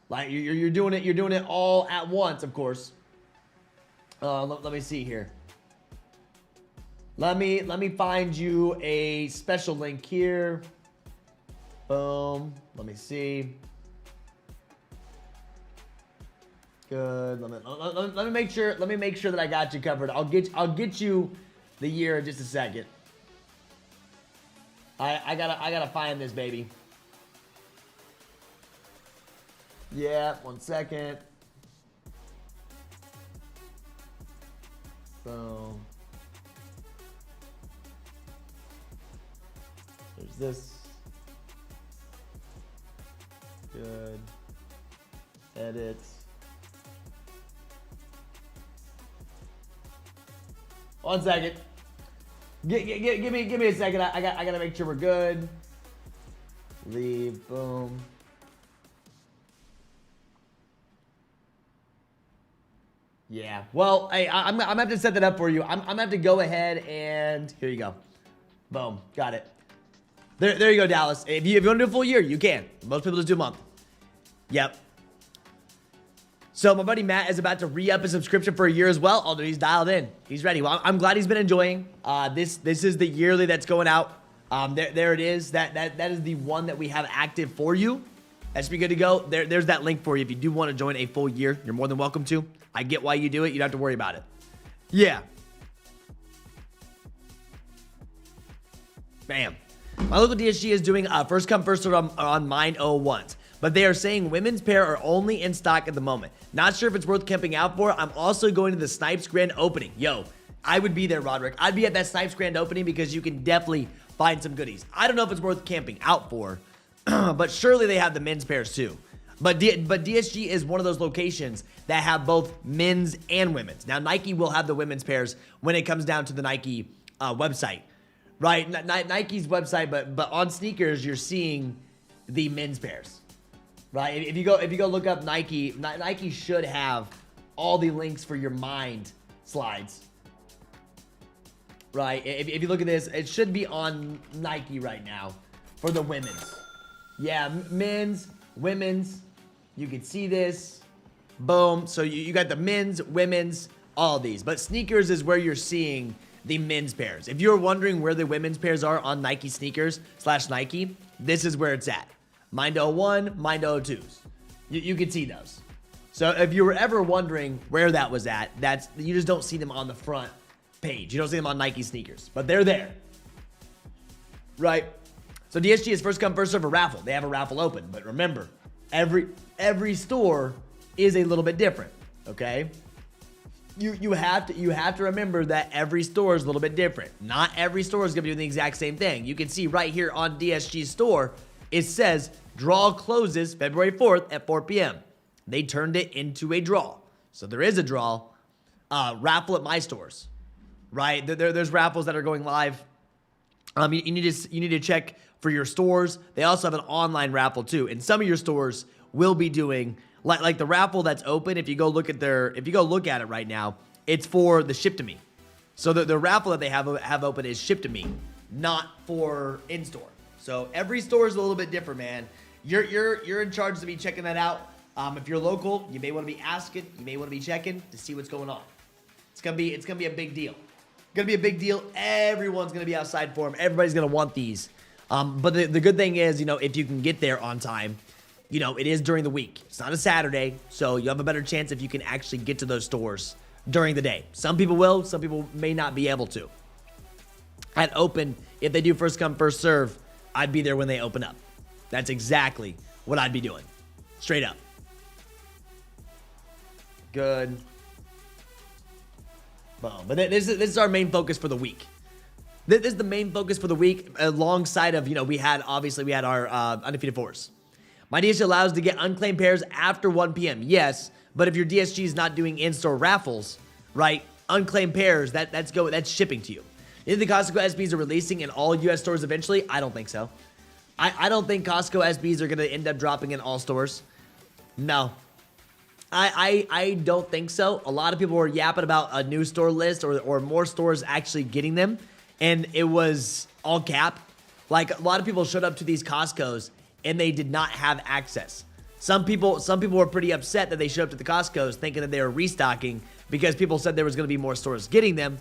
like you're doing it all at once, of course. Let me see here. Let me find you a special link here. Boom. Let me see. Good. Let me make sure. Let me make sure that I got you covered. I'll get you the year in just a second. I gotta find this baby. Yeah. 1 second. Boom. There's this. Good. Edit. One second. Give me a second. I gotta make sure we're good. Leave. Boom. Yeah. Well, hey, I'm going to have to set that up for you. I'm going to have to go ahead and here you go. Boom. Got it. There you go, Dallas. If you want to do a full year, you can. Most people just do a month. Yep. So my buddy Matt is about to re-up his subscription for a year as well. Although he's dialed in. He's ready. Well, I'm glad he's been enjoying. This is the yearly that's going out. There it is. That is the one that we have active for you. That should be good to go. There's that link for you. If you do want to join a full year, you're more than welcome to. I get why you do it. You don't have to worry about it. Yeah. Bam. My local DSG is doing first come first serve on mine 01s, but they are saying women's pair are only in stock at the moment. Not sure if it's worth camping out for. I'm also going to the Snipes grand opening. Yo, I would be there, Roderick. I'd be at that Snipes grand opening because you can definitely find some goodies. I don't know if it's worth camping out for, but surely they have the men's pairs too. But DSG is one of those locations that have both men's and women's. Now Nike will have the women's pairs when it comes down to the Nike website. Right, Nike's website, but on sneakers you're seeing the men's pairs, right? If you go look up Nike, Nike should have all the links for your mind slides, right? If you look at this, it should be on Nike right now for the women's. Yeah, men's, women's. You can see this, boom. So you got the men's, women's, all these, but sneakers is where you're seeing the men's pairs. If you're wondering where the women's pairs are on Nike sneakers / Nike, this is where it's at. Mind 01, Mind 02s. You can see those. So if you were ever wondering where that was at, you just don't see them on the front page. You don't see them on Nike sneakers, but they're there. Right? So DSG is first come first serve a raffle. They have a raffle open, but remember, every store is a little bit different, okay? You have to remember that every store is a little bit different. Not every store is going to be doing the exact same thing. You can see right here on DSG's store, it says draw closes February 4th at 4 p.m. They turned it into a draw. So there is a draw. Raffle at my stores, right? There's raffles that are going live. You need to check for your stores. They also have an online raffle too. And some of your stores will be doing like the raffle that's open. If you go look at it right now, it's for the ship to me. So the raffle that they have open is ship to me, not for in store. So every store is a little bit different, man. You're in charge to be checking that out. If you're local, you may want to be asking, you may want to be checking to see what's going on. It's gonna be a big deal. Gonna be a big deal. Everyone's gonna be outside for them. Everybody's gonna want these. But the good thing is, if you can get there on time, it is during the week. It's not a Saturday, so you have a better chance if you can actually get to those stores during the day. Some people will, some people may not be able to. At open, if they do first come, first serve, I'd be there when they open up. That's exactly what I'd be doing. Straight up. Good. Boom. But this is our main focus for the week. This is the main focus for the week, alongside of, we had our undefeated fours. My DSG allows to get unclaimed pairs after 1 p.m. Yes, but if your DSG is not doing in-store raffles, right, unclaimed pairs, that's shipping to you. If the Costco SBs are releasing in all U.S. stores eventually, I don't think so. I don't think Costco SBs are going to end up dropping in all stores. No. I don't think so. A lot of people were yapping about a new store list or more stores actually getting them, and it was all cap. Like, a lot of people showed up to these Costcos and they did not have access. Some people were pretty upset that they showed up to the Costcos thinking that they were restocking because people said there was going to be more stores getting them.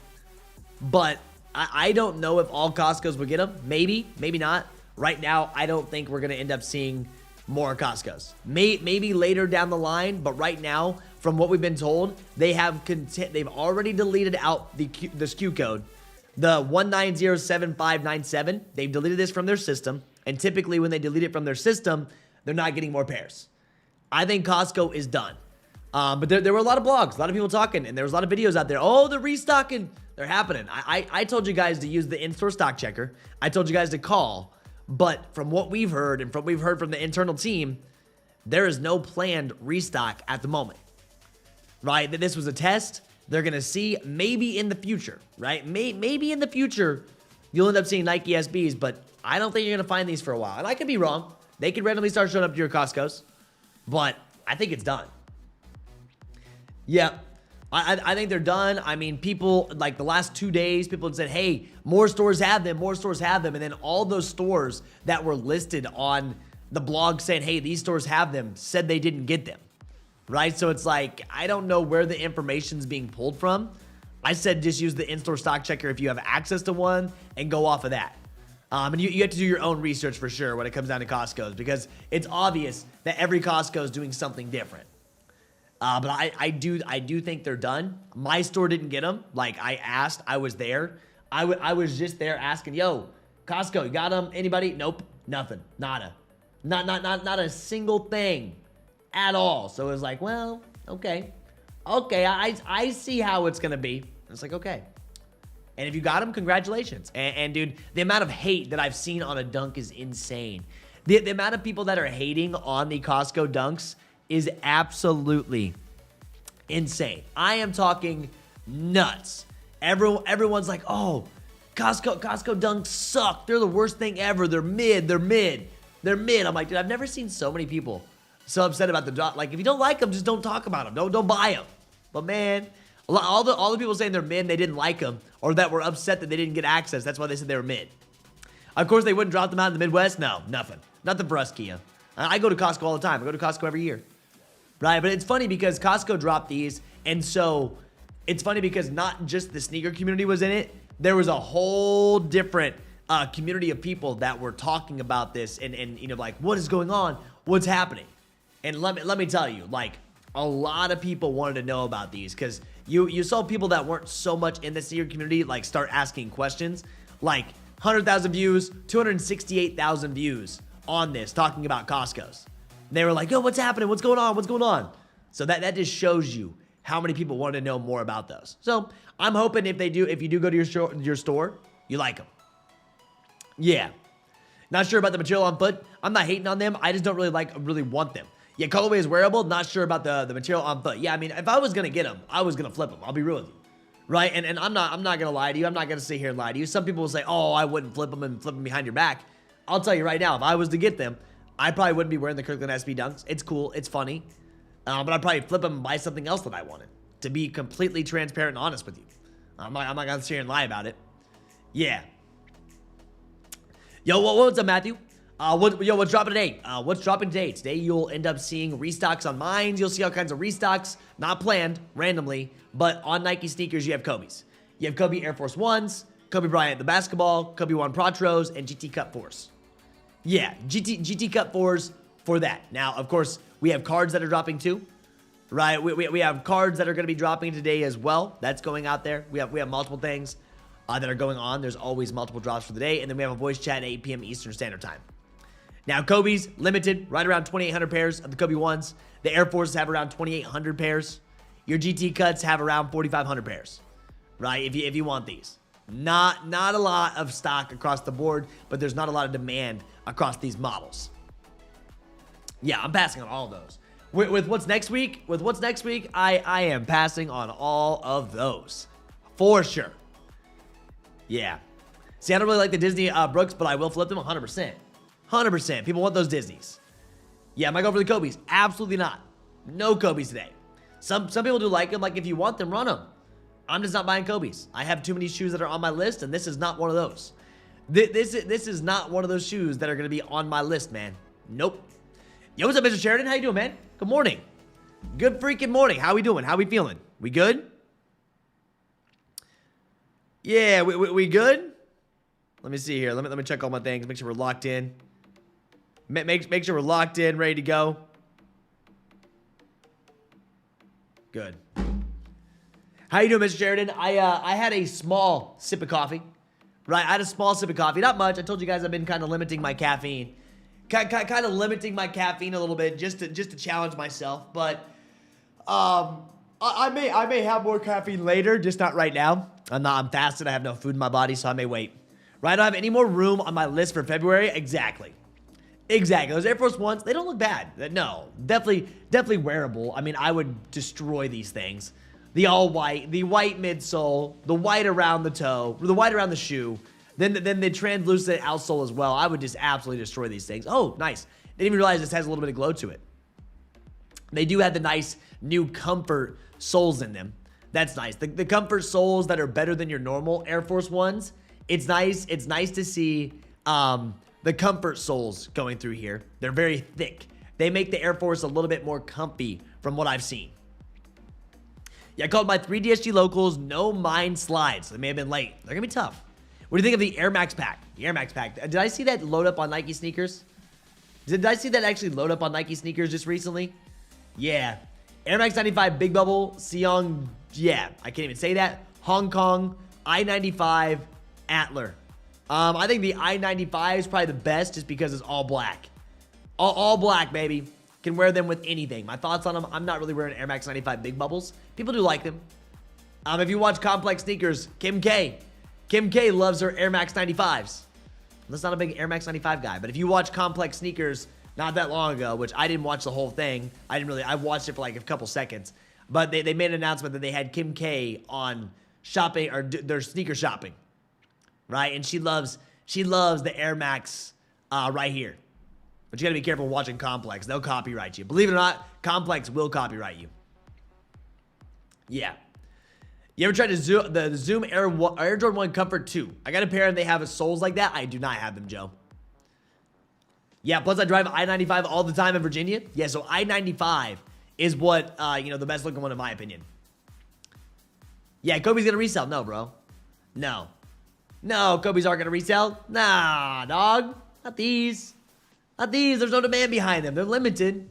But I don't know if all Costcos would get them. Maybe, maybe not. Right now, I don't think we're going to end up seeing more Costcos. Maybe later down the line, but right now, from what we've been told, they've already deleted out the SKU code, the 1907597. They've deleted this from their system. And typically when they delete it from their system, they're not getting more pairs. I think Costco is done. But there were a lot of blogs, a lot of people talking, and there was a lot of videos out there. Oh, they're restocking. They're happening. I told you guys to use the in-store stock checker. I told you guys to call. But from what we've heard and from what we've heard from the internal team, there is no planned restock at the moment. Right? That this was a test. They're going to see maybe in the future. Right? Maybe in the future, you'll end up seeing Nike SBs, but I don't think you're going to find these for a while. And I could be wrong. They could randomly start showing up to your Costco's. But I think it's done. Yep. I think they're done. I mean, people, like the last 2 days, people had said, hey, more stores have them, more stores have them. And then all those stores that were listed on the blog saying, hey, these stores have them, said they didn't get them, right? So it's like, I don't know where the information's being pulled from. I said just use the in-store stock checker if you have access to one and go off of that. And you have to do your own research for sure when it comes down to Costco's, because it's obvious that every Costco is doing something different. But I do think they're done. My store didn't get them. Like I asked, I was there. I was just there asking, yo, Costco, you got them? Anybody? Nope, nothing, nada, not a single thing at all. So it was like, well, okay, I see how it's gonna be. And it's like, okay. And if you got them, congratulations. And dude, the amount of hate that I've seen on a dunk is insane. The amount of people that are hating on the Costco dunks is absolutely insane. I am talking nuts. Everyone's like, oh, Costco dunks suck. They're the worst thing ever. They're mid. I'm like, dude, I've never seen so many people so upset about the dunk. Like, if you don't like them, just don't talk about them. Don't buy them. But man, all the people saying they're mid, they didn't like them, or that were upset that they didn't get access. That's why they said they were mid. Of course, they wouldn't drop them out in the Midwest. No, nothing for us, Kia. I go to Costco all the time. I go to Costco every year. Right, but it's funny because Costco dropped these, and so it's funny because not just the sneaker community was in it. There was a whole different community of people that were talking about this and you know, like, what is going on? What's happening? And let me tell you, like, a lot of people wanted to know about these because you saw people that weren't so much in the sneaker community like start asking questions, like 100,000 views, 268,000 views on this talking about Costco's. They were like, yo, what's happening? What's going on? What's going on? So that just shows you how many people want to know more about those. So I'm hoping if you do go to your store, you like them. Yeah. Not sure about the material on foot. I'm not hating on them. I just don't really want them. Yeah, colorway is wearable. Not sure about the material on foot. Yeah, I mean, if I was going to get them, I was going to flip them. I'll be real with you. Right? And I'm not going to lie to you. I'm not going to sit here and lie to you. Some people will say, oh, I wouldn't flip them and flip them behind your back. I'll tell you right now, if I was to get them, I probably wouldn't be wearing the Kckd SB dunks. It's cool. It's funny. But I'd probably flip them and buy something else that I wanted. To be completely transparent and honest with you. I'm not going to sit here and lie about it. Yeah. Yo, what's up, Matthew? What's dropping today? What's dropping today? Today you'll end up seeing restocks on mines. You'll see all kinds of restocks. Not planned, randomly. But on Nike sneakers, you have Kobe's. You have Kobe Air Force 1s, Kobe Bryant the basketball, Kobe 1 Protros, and GT Cut 4s. Yeah, GT Cut 4s for that. Now, of course, we have cards that are dropping too, right? We have cards that are going to be dropping today as well. That's going out there. We have multiple things that are going on. There's always multiple drops for the day. And then we have a voice chat at 8 p.m. Eastern Standard Time. Now, Kobe's limited, right around 2,800 pairs of the Kobe 1s. The Air Forces have around 2,800 pairs. Your GT Cuts have around 4,500 pairs, right? If you want these. Not a lot of stock across the board, but there's not a lot of demand across these models. Yeah, I'm passing on all of those. With what's next week, I am passing on all of those. For sure. Yeah. See, I don't really like the Disney Brooks, but I will flip them 100%. 100%. People want those Disneys. Yeah, am I going for the Kobe's? Absolutely not. No Kobe's today. Some people do like them. Like, if you want them, run them. I'm just not buying Kobe's. I have too many shoes that are on my list, and this is not one of those. This is not one of those shoes that are going to be on my list, man. Nope. Yo, what's up, Mr. Sheridan? How you doing, man? Good morning. Good freaking morning. How we doing? How we feeling? We good? Yeah, we good? Let me see here. Let me check all my things. Make sure we're locked in. Make sure we're locked in, ready to go. Good. How you doing, Mr. Sheridan? I had a small sip of coffee. Right, I had a small sip of coffee. Not much. I told you guys I've been kind of limiting my caffeine. Kind of limiting my caffeine a little bit just to challenge myself. But I may have more caffeine later, just not right now. I'm fasted. I have no food in my body, so I may wait. Right, I don't have any more room on my list for February. Exactly. Those Air Force Ones, they don't look bad. No, definitely wearable. I mean, I would destroy these things. The all white, the white midsole, the white around the toe, the white around the shoe, then the translucent outsole as well. I would just absolutely destroy these things. Oh, nice. Didn't even realize this has a little bit of glow to it. They do have the nice new comfort soles in them. That's nice. The comfort soles that are better than your normal Air Force Ones. It's nice. It's nice to see the comfort soles going through here. They're very thick. They make the Air Force a little bit more comfy from what I've seen. Yeah, I called my 3 DSG locals no mind slides. They may have been late. They're going to be tough. What do you think of the Air Max pack? The Air Max pack. Did I see that load up on Nike sneakers? Did I see that actually load up on Nike sneakers just recently? Yeah. Air Max 95 Big Bubble, Seong, yeah, I can't even say that. Hong Kong, I-95, Atler. I think the I-95 is probably the best just because it's all black. All black, baby. Can wear them with anything. My thoughts on them, I'm not really wearing Air Max 95 Big Bubbles. People do like them. If you watch Complex Sneakers, Kim K loves her Air Max 95s. That's not a big Air Max 95 guy, but if you watch Complex Sneakers not that long ago, which I didn't watch the whole thing. I watched it for like a couple seconds. But they made an announcement that they had Kim K on shopping, or their sneaker shopping. Right? And she loves the Air Max right here. But you gotta be careful watching Complex. They'll copyright you. Believe it or not, Complex will copyright you. Yeah. You ever tried the Zoom Air Jordan 1 Comfort 2? I got a pair and they have soles like that. I do not have them, Joe. Yeah, plus I drive I-95 all the time in Virginia. Yeah, so I-95 is what, the best looking one in my opinion. Yeah, Kobe's gonna resell. No, bro. No. No, Kobe's aren't gonna resell. Nah, dog. Not these. Not these. There's no demand behind them. They're limited.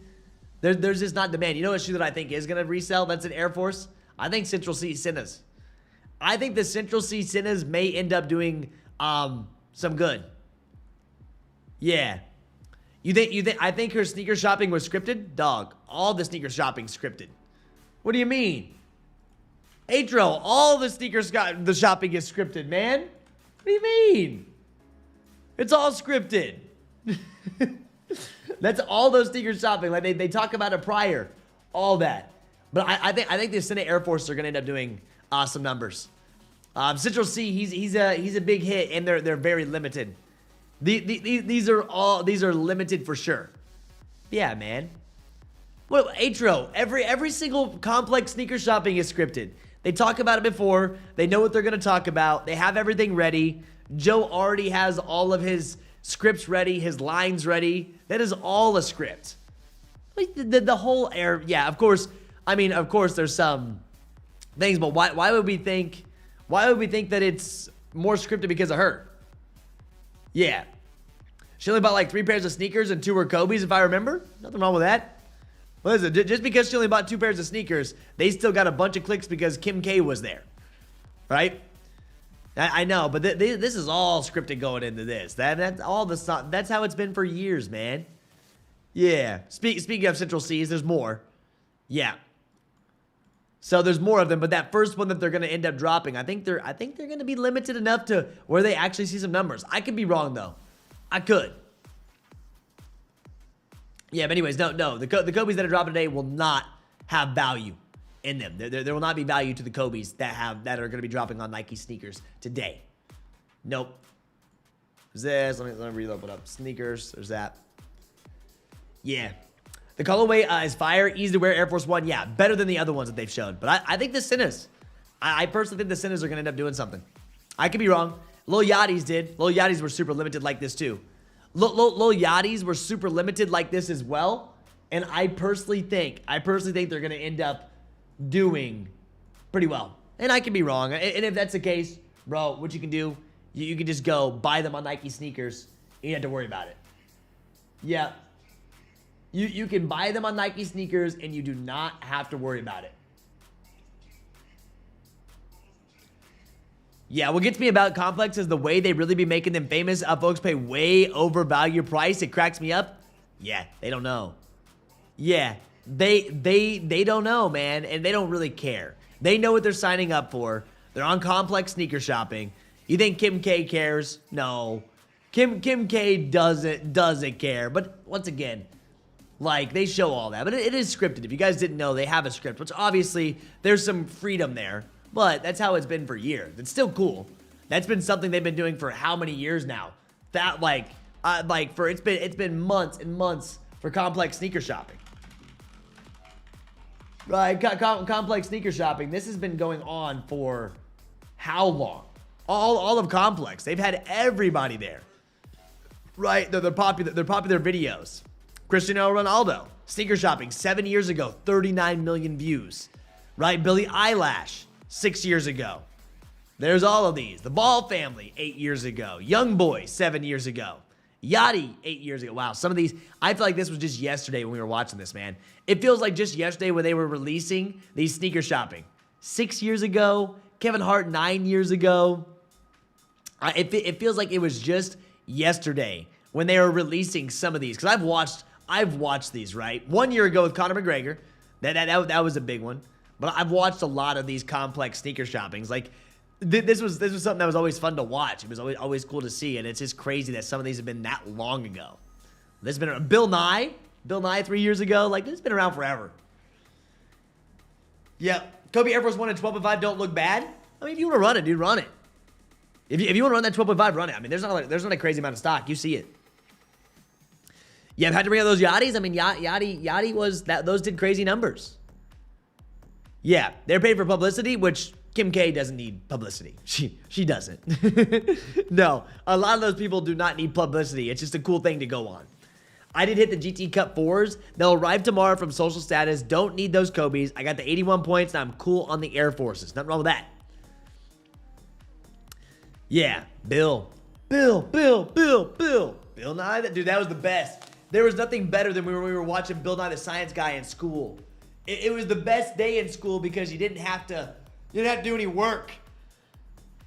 There's just not demand. You know what shoe that I think is gonna resell that's an Air Force? I think Central C Siennas. I think the Central C Siennas may end up doing some good. Yeah. You think I think her sneaker shopping was scripted? Dog, all the sneaker shopping scripted. What do you mean? Atro, all the the shopping is scripted, man. What do you mean? It's all scripted. That's all those sneaker shopping. Like they talk about it prior. All that. But I think the Senate Air Force are gonna end up doing some numbers. Central C, he's a big hit, and they're very limited. These are limited for sure. Yeah, man. Well, Atro, every single Complex sneaker shopping is scripted. They talk about it before. They know what they're gonna talk about. They have everything ready. Joe already has all of his scripts ready, his lines ready. That is all a script. Like the whole air. Yeah, of course. I mean, of course, there's some things, but why would we think that it's more scripted because of her? Yeah. She only bought like 3 pairs of sneakers and 2 were Kobe's, if I remember. Nothing wrong with that. What is it? Just because she only bought 2 pairs of sneakers, they still got a bunch of clicks because Kim K was there. Right? I know, but this is all scripted going into this. That's all the stuff. That's how it's been for years, man. Yeah. Speaking of Central C's, there's more. Yeah. So there's more of them, but that first one that they're going to end up dropping, I think they're going to be limited enough to where they actually see some numbers. I could be wrong though. I could. Yeah, but anyways, no. The Kobe's that are dropping today will not have value in them. There will not be value to the Kobe's that are going to be dropping on Nike sneakers today. Nope. There's this. Let me reload it up. Sneakers. There's that. Yeah. The colorway is fire, easy to wear Air Force One. Yeah, better than the other ones that they've shown. But I think the Siennas, I personally think the Siennas are going to end up doing something. I could be wrong. Lil Yachty's did. Lil Yachty's were super limited like this too. Lil Yachty's were super limited like this as well. And I personally think they're going to end up doing pretty well. And I could be wrong. And if that's the case, bro, what you can do, you can just go buy them on Nike sneakers. You don't have to worry about it. Yeah. You can buy them on Nike sneakers and you do not have to worry about it. Yeah, what gets me about Complex is the way they really be making them famous. Folks pay way overvalue price. It cracks me up. Yeah, they don't know. Yeah, they don't know, man, and they don't really care. They know what they're signing up for. They're on Complex sneaker shopping. You think Kim K cares? No. Kim K doesn't care. But once again, like, they show all that. But it is scripted. If you guys didn't know, they have a script, which obviously there's some freedom there. But that's how it's been for years. It's still cool. That's been something they've been doing for how many years now? That, it's been months and months for Complex sneaker shopping. Right, complex sneaker shopping. This has been going on for how long? All of Complex. They've had everybody there. Right, they're popular videos. Cristiano Ronaldo, sneaker shopping 7 years ago, 39 million views. Right, Billie Eilish, 6 years ago. There's all of these. The Ball family, 8 years ago. Young Boy, 7 years ago. Yachty, 8 years ago. Wow, some of these, I feel like this was just yesterday when we were watching this, man. It feels like just yesterday when they were releasing these sneaker shopping. 6 years ago, Kevin Hart 9 years ago. It feels like it was just yesterday when they were releasing some of these. Because I've watched these, right? 1 year ago with Conor McGregor. That was a big one. But I've watched a lot of these complex sneaker shoppings. Like, this was something that was always fun to watch. It was always cool to see, and it's just crazy that some of these have been that long ago. This has been Bill Nye 3 years ago. Like, this has been around forever. Yep. Kobe Air Force 1 and 12.5 don't look bad. I mean, if you want to run it, dude, run it. If you want to run that 12.5, run it. I mean, there's not a crazy amount of stock. You see it. Yeah, I've had to bring out those Yachties. I mean, Yachty was that. Those did crazy numbers. Yeah, they're paid for publicity, which Kim K doesn't need publicity. She doesn't. No, a lot of those people do not need publicity. It's just a cool thing to go on. I did hit the GT Cup 4s. They'll arrive tomorrow from Social Status. Don't need those Kobe's. I got the 81 points, and I'm cool on the Air Forces. Nothing wrong with that. Yeah, Bill Nye, dude, that was the best. There was nothing better than when we were watching Bill Nye the Science Guy in school. It was the best day in school because you didn't have to do any work.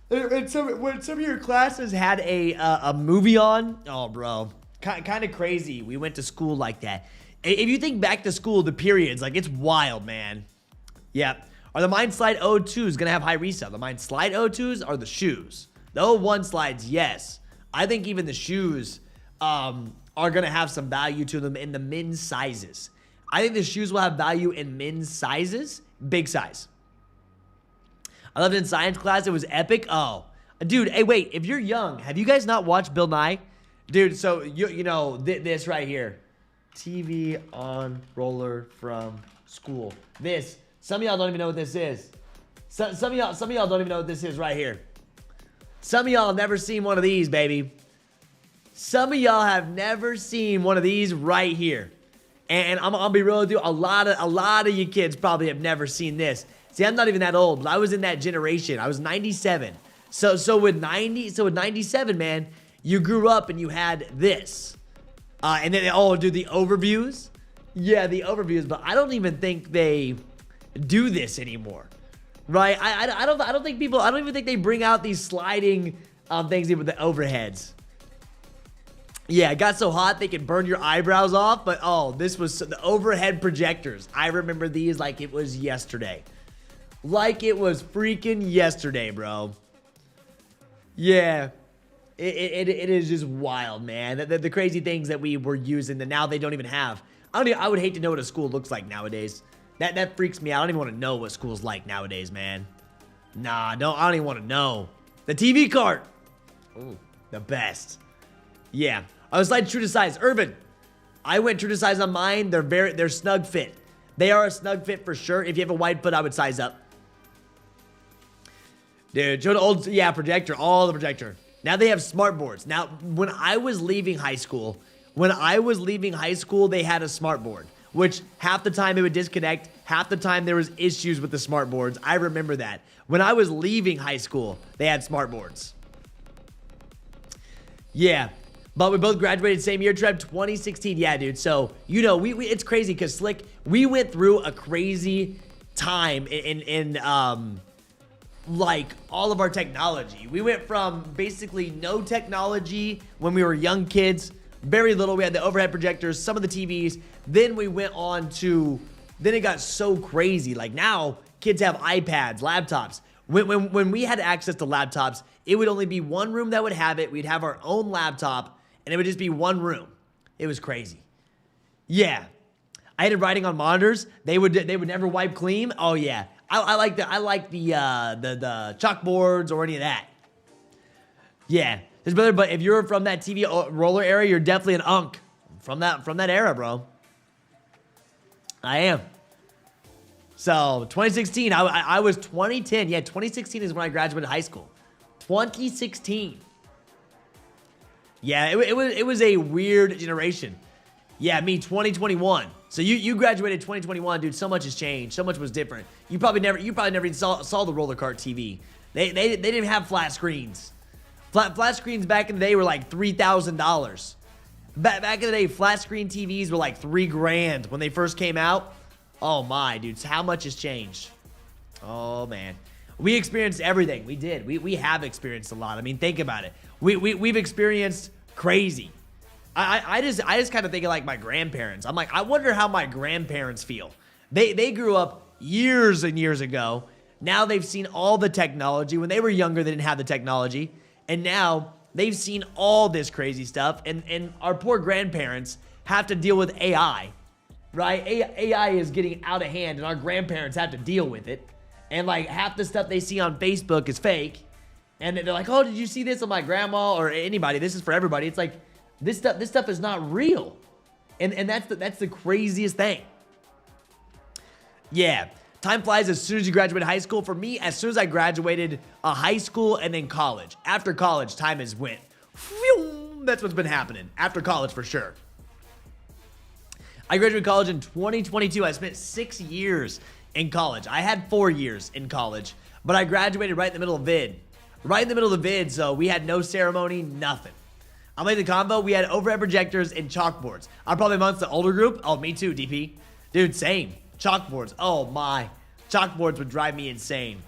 When some of your classes had a movie on, oh bro, kind of crazy. We went to school like that. If you think back to school, the periods, like, it's wild, man. Yeah. Are the Mind Slide 02s gonna have high resale? The Mind Slide 02s are the shoes. The 01 slides, yes. I think even the shoes are gonna have some value to them in the men's sizes. I think the shoes will have value in men's sizes, big size. I loved it in science class. It was epic. Oh, dude, hey, wait. If you're young, have you guys not watched Bill Nye? Dude, so, you know, this right here. TV on roller from school. This. Some of y'all don't even know what this is. Some of y'all don't even know what this is right here. Some of y'all have never seen one of these, baby. Some of y'all have never seen one of these right here. And I'll be real with you, a lot of you kids probably have never seen this. See, I'm not even that old, but I was in that generation. I was 97. So with 97, man, you grew up and you had this. And then, oh, dude, the overviews? Yeah, the overviews, but I don't even think they do this anymore. Right? I don't even think they bring out these sliding things with the overheads. Yeah, it got so hot they could burn your eyebrows off, but oh, this was the overhead projectors. I remember these like it was yesterday. Like it was freaking yesterday, bro. Yeah, it is just wild, man. The crazy things that we were using that now they don't even have. I would hate to know what a school looks like nowadays. That freaks me out. I don't even want to know what school's like nowadays, man. Nah, I don't even want to know. The TV cart. Ooh, the best. Yeah. I was like true to size. Irvin, I went true to size on mine. They're snug fit. They are a snug fit for sure. If you have a wide foot, I would size up. Dude, show the old, yeah, projector, all the projector. Now they have smart boards. Now, when I was leaving high school, they had a smart board, which half the time it would disconnect, half the time there was issues with the smart boards. I remember that. When I was leaving high school, they had smart boards. Yeah. But we both graduated same year, Trev, 2016. Yeah, dude. So, you know, it's crazy because Slick, we went through a crazy time in like all of our technology. We went from basically no technology when we were young kids, very little. We had the overhead projectors, some of the TVs. Then we went on to, then it got so crazy. Like now, kids have iPads, laptops. When we had access to laptops, it would only be one room that would have it. We'd have our own laptop. And it would just be one room. It was crazy. Yeah. I hated writing on monitors. They would never wipe clean. Oh yeah. I like the chalkboards or any of that. Yeah. But if you're from that TV roller era, you're definitely an unk from that era, bro. I am. So 2016, I was 2010. Yeah, 2016 is when I graduated high school. 2016. Yeah, it was a weird generation. Yeah, me 2021. So you graduated 2021, dude. So much has changed. So much was different. You probably never even saw the roller cart TV. They didn't have flat screens. Flat screens back in the day were like $3,000. Back in the day, flat screen TVs were like $3,000 when they first came out. Oh my, dude, how much has changed? Oh man, we experienced everything. We did. We have experienced a lot. I mean, think about it. We've experienced crazy. I just kind of think of like my grandparents. I'm like, I wonder how my grandparents feel. They grew up years and years ago. Now they've seen all the technology. When they were younger, they didn't have the technology. And now they've seen all this crazy stuff. And our poor grandparents have to deal with AI, right? AI is getting out of hand, and our grandparents have to deal with it. And like half the stuff they see on Facebook is fake. And they're like, oh, did you see this on my grandma or anybody? This is for everybody. It's like, this stuff is not real. And that's the craziest thing. Yeah. Time flies as soon as you graduate high school. For me, as soon as I graduated high school and then college. After college, time has went. Phew, that's what's been happening. After college, for sure. I graduated college in 2022. I spent 6 years in college. I had 4 years in college, but I graduated right in the middle of vid. Right in the middle of the vid, so we had no ceremony, nothing. I'm like the convo, we had overhead projectors and chalkboards. I'm probably amongst the older group. Oh, me too, DP. Dude, same. Chalkboards. Oh my. Chalkboards would drive me insane.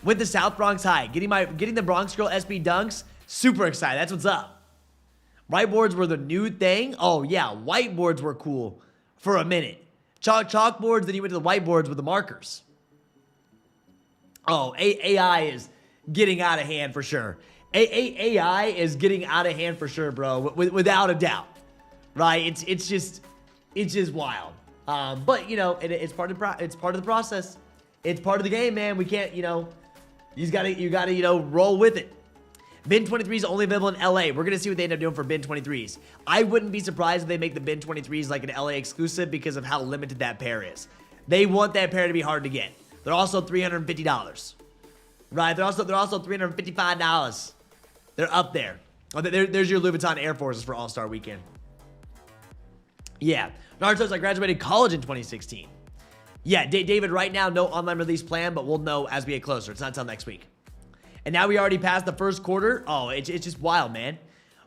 With the South Bronx High, getting the Bronx Girl SB dunks, super excited. That's what's up. Whiteboards were the new thing. Oh yeah, whiteboards were cool for a minute. Chalkboards, then you went to the whiteboards with the markers. Oh, AI is getting out of hand for sure. AI is getting out of hand for sure, bro. Without a doubt, right? It's just wild. But you know, it's part of the process. It's part of the game, man. We can't, you gotta roll with it. Bin 23 is only available in LA. We're gonna see what they end up doing for Bin 23s. I wouldn't be surprised if they make the Bin 23s like an LA exclusive because of how limited that pair is. They want that pair to be hard to get. They're also $350. Right? They're also $355. They're up there. Oh, there's your Louis Vuitton Air Forces for All-Star Weekend. Yeah. Naruto's, I graduated college in 2016. Yeah, David, right now, no online release plan, but we'll know as we get closer. It's not until next week. And now we already passed the first quarter. Oh, it's just wild, man.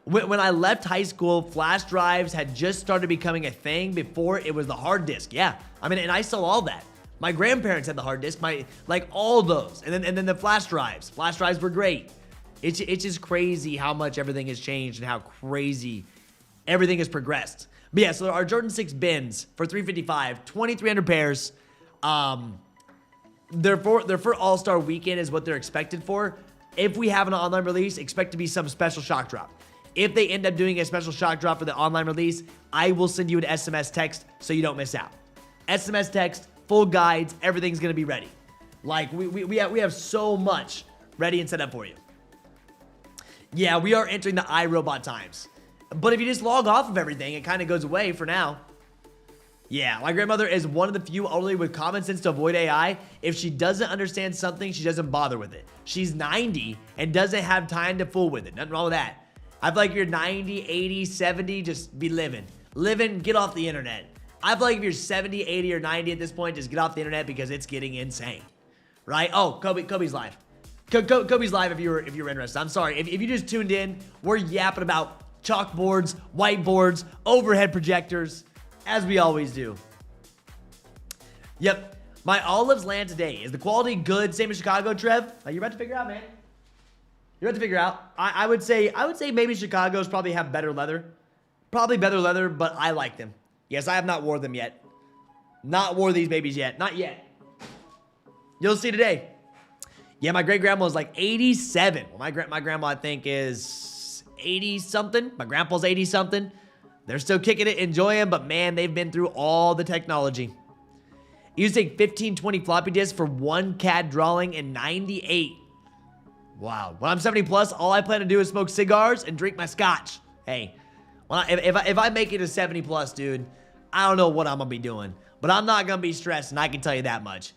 When I left high school, flash drives had just started becoming a thing before it was the hard disk. Yeah, I mean, and I saw all that. My grandparents had the hard disk, like all those. And then the flash drives. Flash drives were great. It's just crazy how much everything has changed and how crazy everything has progressed. But yeah, so our Jordan 6 bins for $355, 2,300 pairs. They're for All-Star Weekend is what they're expected for. If we have an online release, expect to be some special shock drop. If they end up doing a special shock drop for the online release, I will send you an SMS text so you don't miss out. SMS text, full guides, everything's gonna be ready. Like we have so much ready and set up for you. Yeah, we are entering the iRobot times. But if you just log off of everything, it kind of goes away for now. Yeah, my grandmother is one of the few elderly with common sense to avoid AI. If she doesn't understand something, she doesn't bother with it. She's 90 and doesn't have time to fool with it. Nothing wrong with that. I feel like you're 90, 80, 70, just be living. Living, get off the internet. I feel like if you're 70, 80, or 90 at this point, just get off the internet because it's getting insane. Right? Oh, Kobe's live. Kobe's live if you're interested. I'm sorry. If you just tuned in, we're yapping about chalkboards, whiteboards, overhead projectors, as we always do. Yep. My olives land today. Is the quality good? Same as Chicago, Trev? You're about to figure out, man. You're about to figure out. I would say maybe Chicago's probably have better leather. Probably better leather, but I like them. Yes, I have not wore them yet. Not wore these babies yet. Not yet. You'll see today. Yeah, my great-grandma was like 87. Well, my grandma, I think, is 80-something. My grandpa's 80-something. They're still kicking it, enjoying, but man, they've been through all the technology. It used to take 15, 20 floppy disks for one CAD drawing in 98. Wow. When I'm 70 plus, all I plan to do is smoke cigars and drink my scotch. Hey, if I make it to 70 plus, dude, I don't know what I'm going to be doing. But I'm not going to be stressed, and I can tell you that much.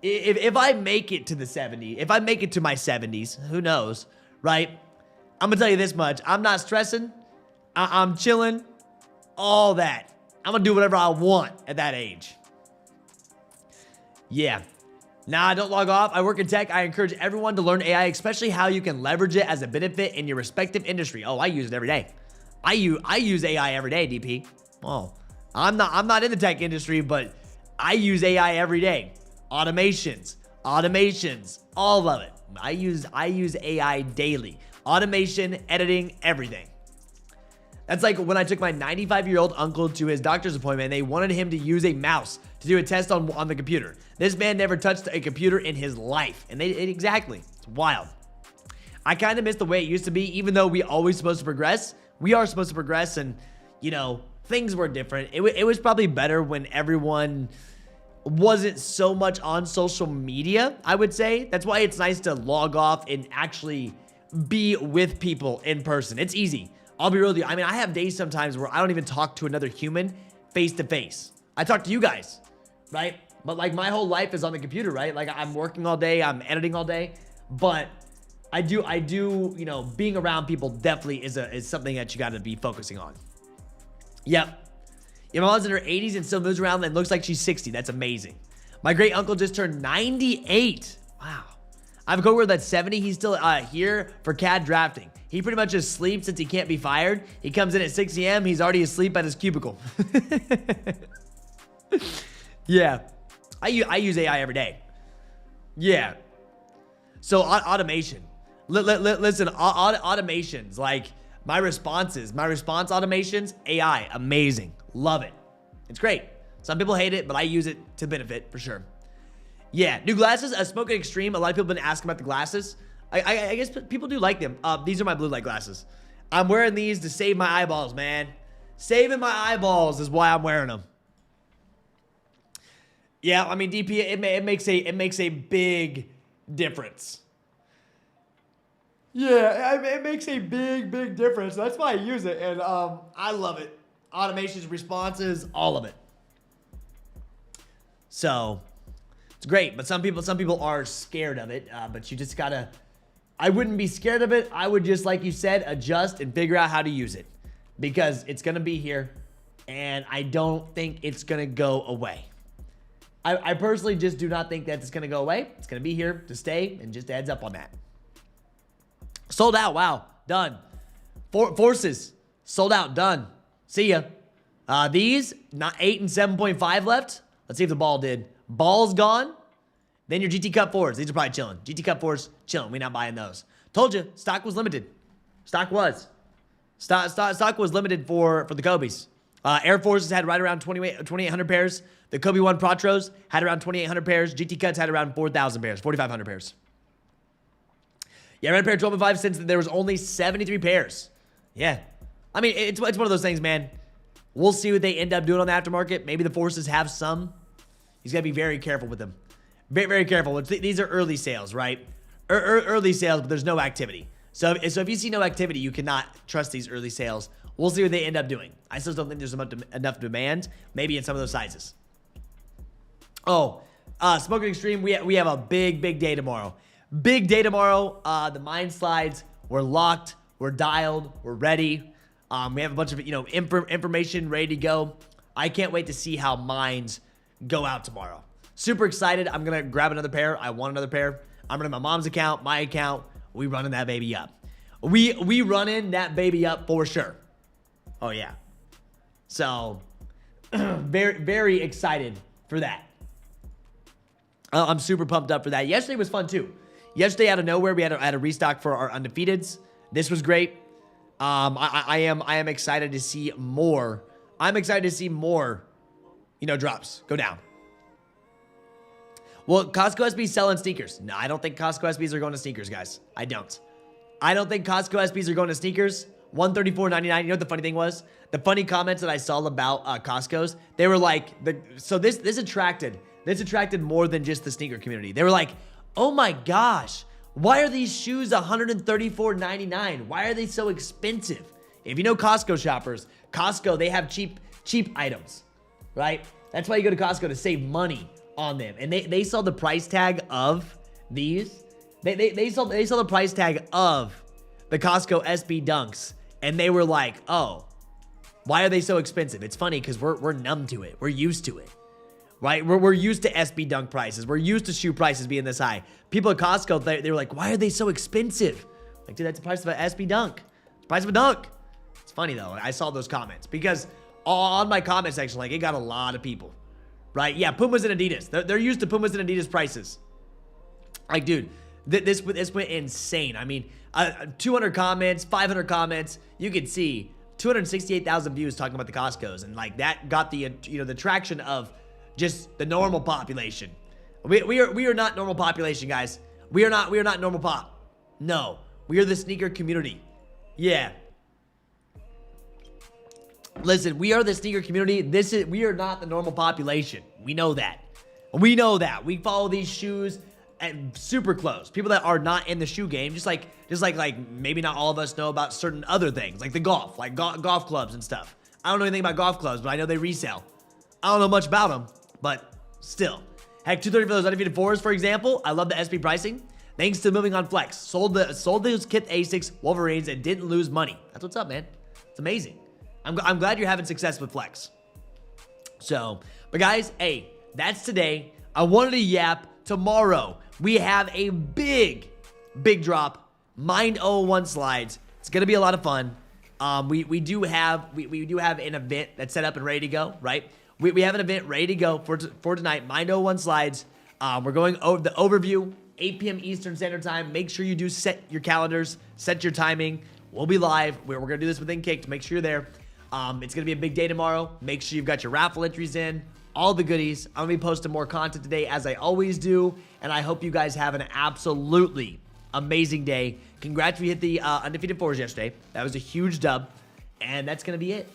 If I make it to the 70, if I make it to my 70s, who knows, right? I'm going to tell you this much. I'm not stressing. I'm chilling. All that. I'm going to do whatever I want at that age. Yeah. Nah, don't log off. I work in tech. I encourage everyone to learn AI, especially how you can leverage it as a benefit in your respective industry. Oh, I use it every day. I use AI every day, DP. Oh, I'm not in the tech industry, but I use AI every day. Automations, all of it. I use AI daily. Automation, editing, everything. That's like when I took my 95-year-old uncle to his doctor's appointment and they wanted him to use a mouse to do a test on the computer. This man never touched a computer in his life. And exactly. It's wild. I kind of miss the way it used to be, even though we always supposed to progress. We are supposed to progress, and, you know, things were different. It was probably better when everyone wasn't so much on social media, I would say. That's why it's nice to log off and actually be with people in person. It's easy. I'll be real with you. I mean, I have days sometimes where I don't even talk to another human face to face. I talk to you guys, right? But like my whole life is on the computer, right? Like I'm working all day, I'm editing all day, but I do, you know, being around people definitely is something that you got to be focusing on. Yep. Your mom's in her 80s and still moves around and looks like she's 60. That's amazing. My great uncle just turned 98. Wow. I have a coworker that's 70. He's still here for Kckd drafting. He pretty much just sleeps since he can't be fired. He comes in at 6 a.m. He's already asleep at his cubicle. Yeah. I use AI every day. Yeah. So automation. Listen, automations, like my response automations, AI, amazing. Love it. It's great. Some people hate it, but I use it to benefit for sure. Yeah, new glasses, Smoking Extreme. A lot of people have been asking about the glasses. I guess people do like them. These are my blue light glasses. I'm wearing these to save my eyeballs, man. Saving my eyeballs is why I'm wearing them. Yeah, I mean, DP, it makes a big difference. Yeah, it makes a big difference. That's why I use it, and I love it. Automations, responses, all of it. So it's great, but some people are scared of it. But you just gotta. I wouldn't be scared of it. I would just, like you said, adjust and figure out how to use it, because it's gonna be here, and I don't think it's gonna go away. I personally just do not think that it's gonna go away. It's gonna be here to stay, and just a heads up on that. Sold out. Wow. Done. Forces. Sold out. Done. See ya. These, not 8 and 7.5 left. Let's see if the ball did. Ball's gone. Then your GT Cup 4s. These are probably chilling. GT Cup 4s, chilling. We're not buying those. Told you. Stock was limited. Stock was limited for the Kckds. Air Forces had right around 2,800 pairs. The Kobe 1 Protros had around 2,800 pairs. GT Cuts had around 4,000 pairs. 4,500 pairs. Yeah, red pair 12.5 since there was only 73 pairs. Yeah. I mean, it's one of those things, man. We'll see what they end up doing on the aftermarket. Maybe the Forces have some. He's got to be very careful with them. Very, very careful. These are early sales, right? Early sales, but there's no activity. So if you see no activity, you cannot trust these early sales. We'll see what they end up doing. I still don't think there's enough demand. Maybe in some of those sizes. Oh, Smoking Extreme, we have a big day tomorrow. Big day tomorrow. The mine slides, we're locked, we're dialed, we're ready. We have a bunch of information ready to go. I can't wait to see how mines go out tomorrow. Super excited. I'm gonna grab another pair. I want another pair. I'm running my mom's account, my account. We running that baby up. We running that baby up for sure. Oh yeah. So very excited for that. I'm super pumped up for that. Yesterday was fun too. Yesterday, out of nowhere, we had a restock for our Undefeateds. This was great. I am excited to see more. I'm excited to see more, drops go down. Well, Costco SB selling sneakers. No, I don't think Costco SBs are going to sneakers, guys. I don't think Costco SBs are going to sneakers. $134.99. You know what the funny thing was? The funny comments that I saw about Costco's, they were like, this attracted more than just the sneaker community. They were like, oh my gosh, why are these shoes $134.99? Why are they so expensive? If you know Costco shoppers, Costco, they have cheap items. right? That's why you go to Costco, to save money on them. And they saw the price tag of these. They saw the price tag of the Costco SB dunks, and they were like, oh, why are they so expensive? It's funny because we're numb to it. We're used to it, right? We're used to SB dunk prices. We're used to shoe prices being this high. People at Costco, they were like, why are they so expensive? Like, dude, that's the price of an SB dunk. It's the price of a dunk. It's funny, though. I saw those comments because on my comment section, like, it got a lot of people, right? Yeah, Pumas and Adidas. They're used to Pumas and Adidas prices. Like, dude, this went insane. I mean, 200 comments, 500 comments. You could see 268,000 views talking about the Costco's, and like that got the the traction of just the normal population. We are not normal population, guys. We are not normal pop. No, we are the sneaker community. Yeah. Listen, we are the sneaker community. We are not the normal population. We know that. We know that. We follow these shoes and super close. People that are not in the shoe game, just like maybe not all of us know about certain other things, like the golf, like golf clubs and stuff. I don't know anything about golf clubs, but I know they resell. I don't know much about them, but still. Heck, 230 for those undefeated fours, for example. I love the SB pricing. Thanks to moving on flex. Sold those Kckd A6 Wolverines and didn't lose money. That's what's up, man. It's amazing. I'm glad you're having success with flex. So, but guys, hey, that's today. I wanted to yap. Tomorrow, we have a big drop. Mind 01 slides. It's gonna be a lot of fun. We do have an event that's set up and ready to go, right? We have an event ready to go for tonight. Mind 01 slides. We're going over the overview, 8 p.m. Eastern Standard Time. Make sure you do set your calendars, set your timing. We'll be live. We're gonna do this within Kckd to make sure you're there. It's gonna be a big day tomorrow. Make sure you've got your raffle entries in. All the goodies. I'm gonna be posting more content today as I always do, and I hope you guys have an absolutely amazing day. Congrats, we hit the undefeated fours yesterday. That was a huge dub, and that's gonna be it,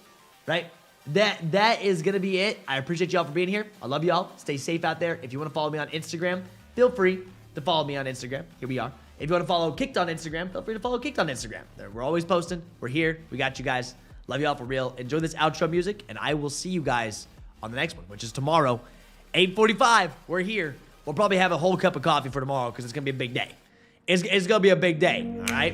right? That is gonna be it. I appreciate y'all for being here. I love y'all. Stay safe out there. If you want to follow me on Instagram, feel free to follow me on Instagram. Here we are. If you want to follow Kckd on Instagram, feel free to follow Kckd on Instagram. We're always posting. We're here. We got you guys. Love y'all for real. Enjoy this outro music, and I will see you guys on the next one, which is tomorrow, 8:45. We're here. We'll probably have a whole cup of coffee for tomorrow because it's going to be a big day. It's going to be a big day, all right?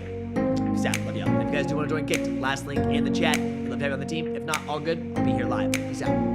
Peace out. Love y'all. If you guys do want to join Kckd, last link in the chat. We'd love to have you on the team. If not, all good. I'll be here live. Peace out.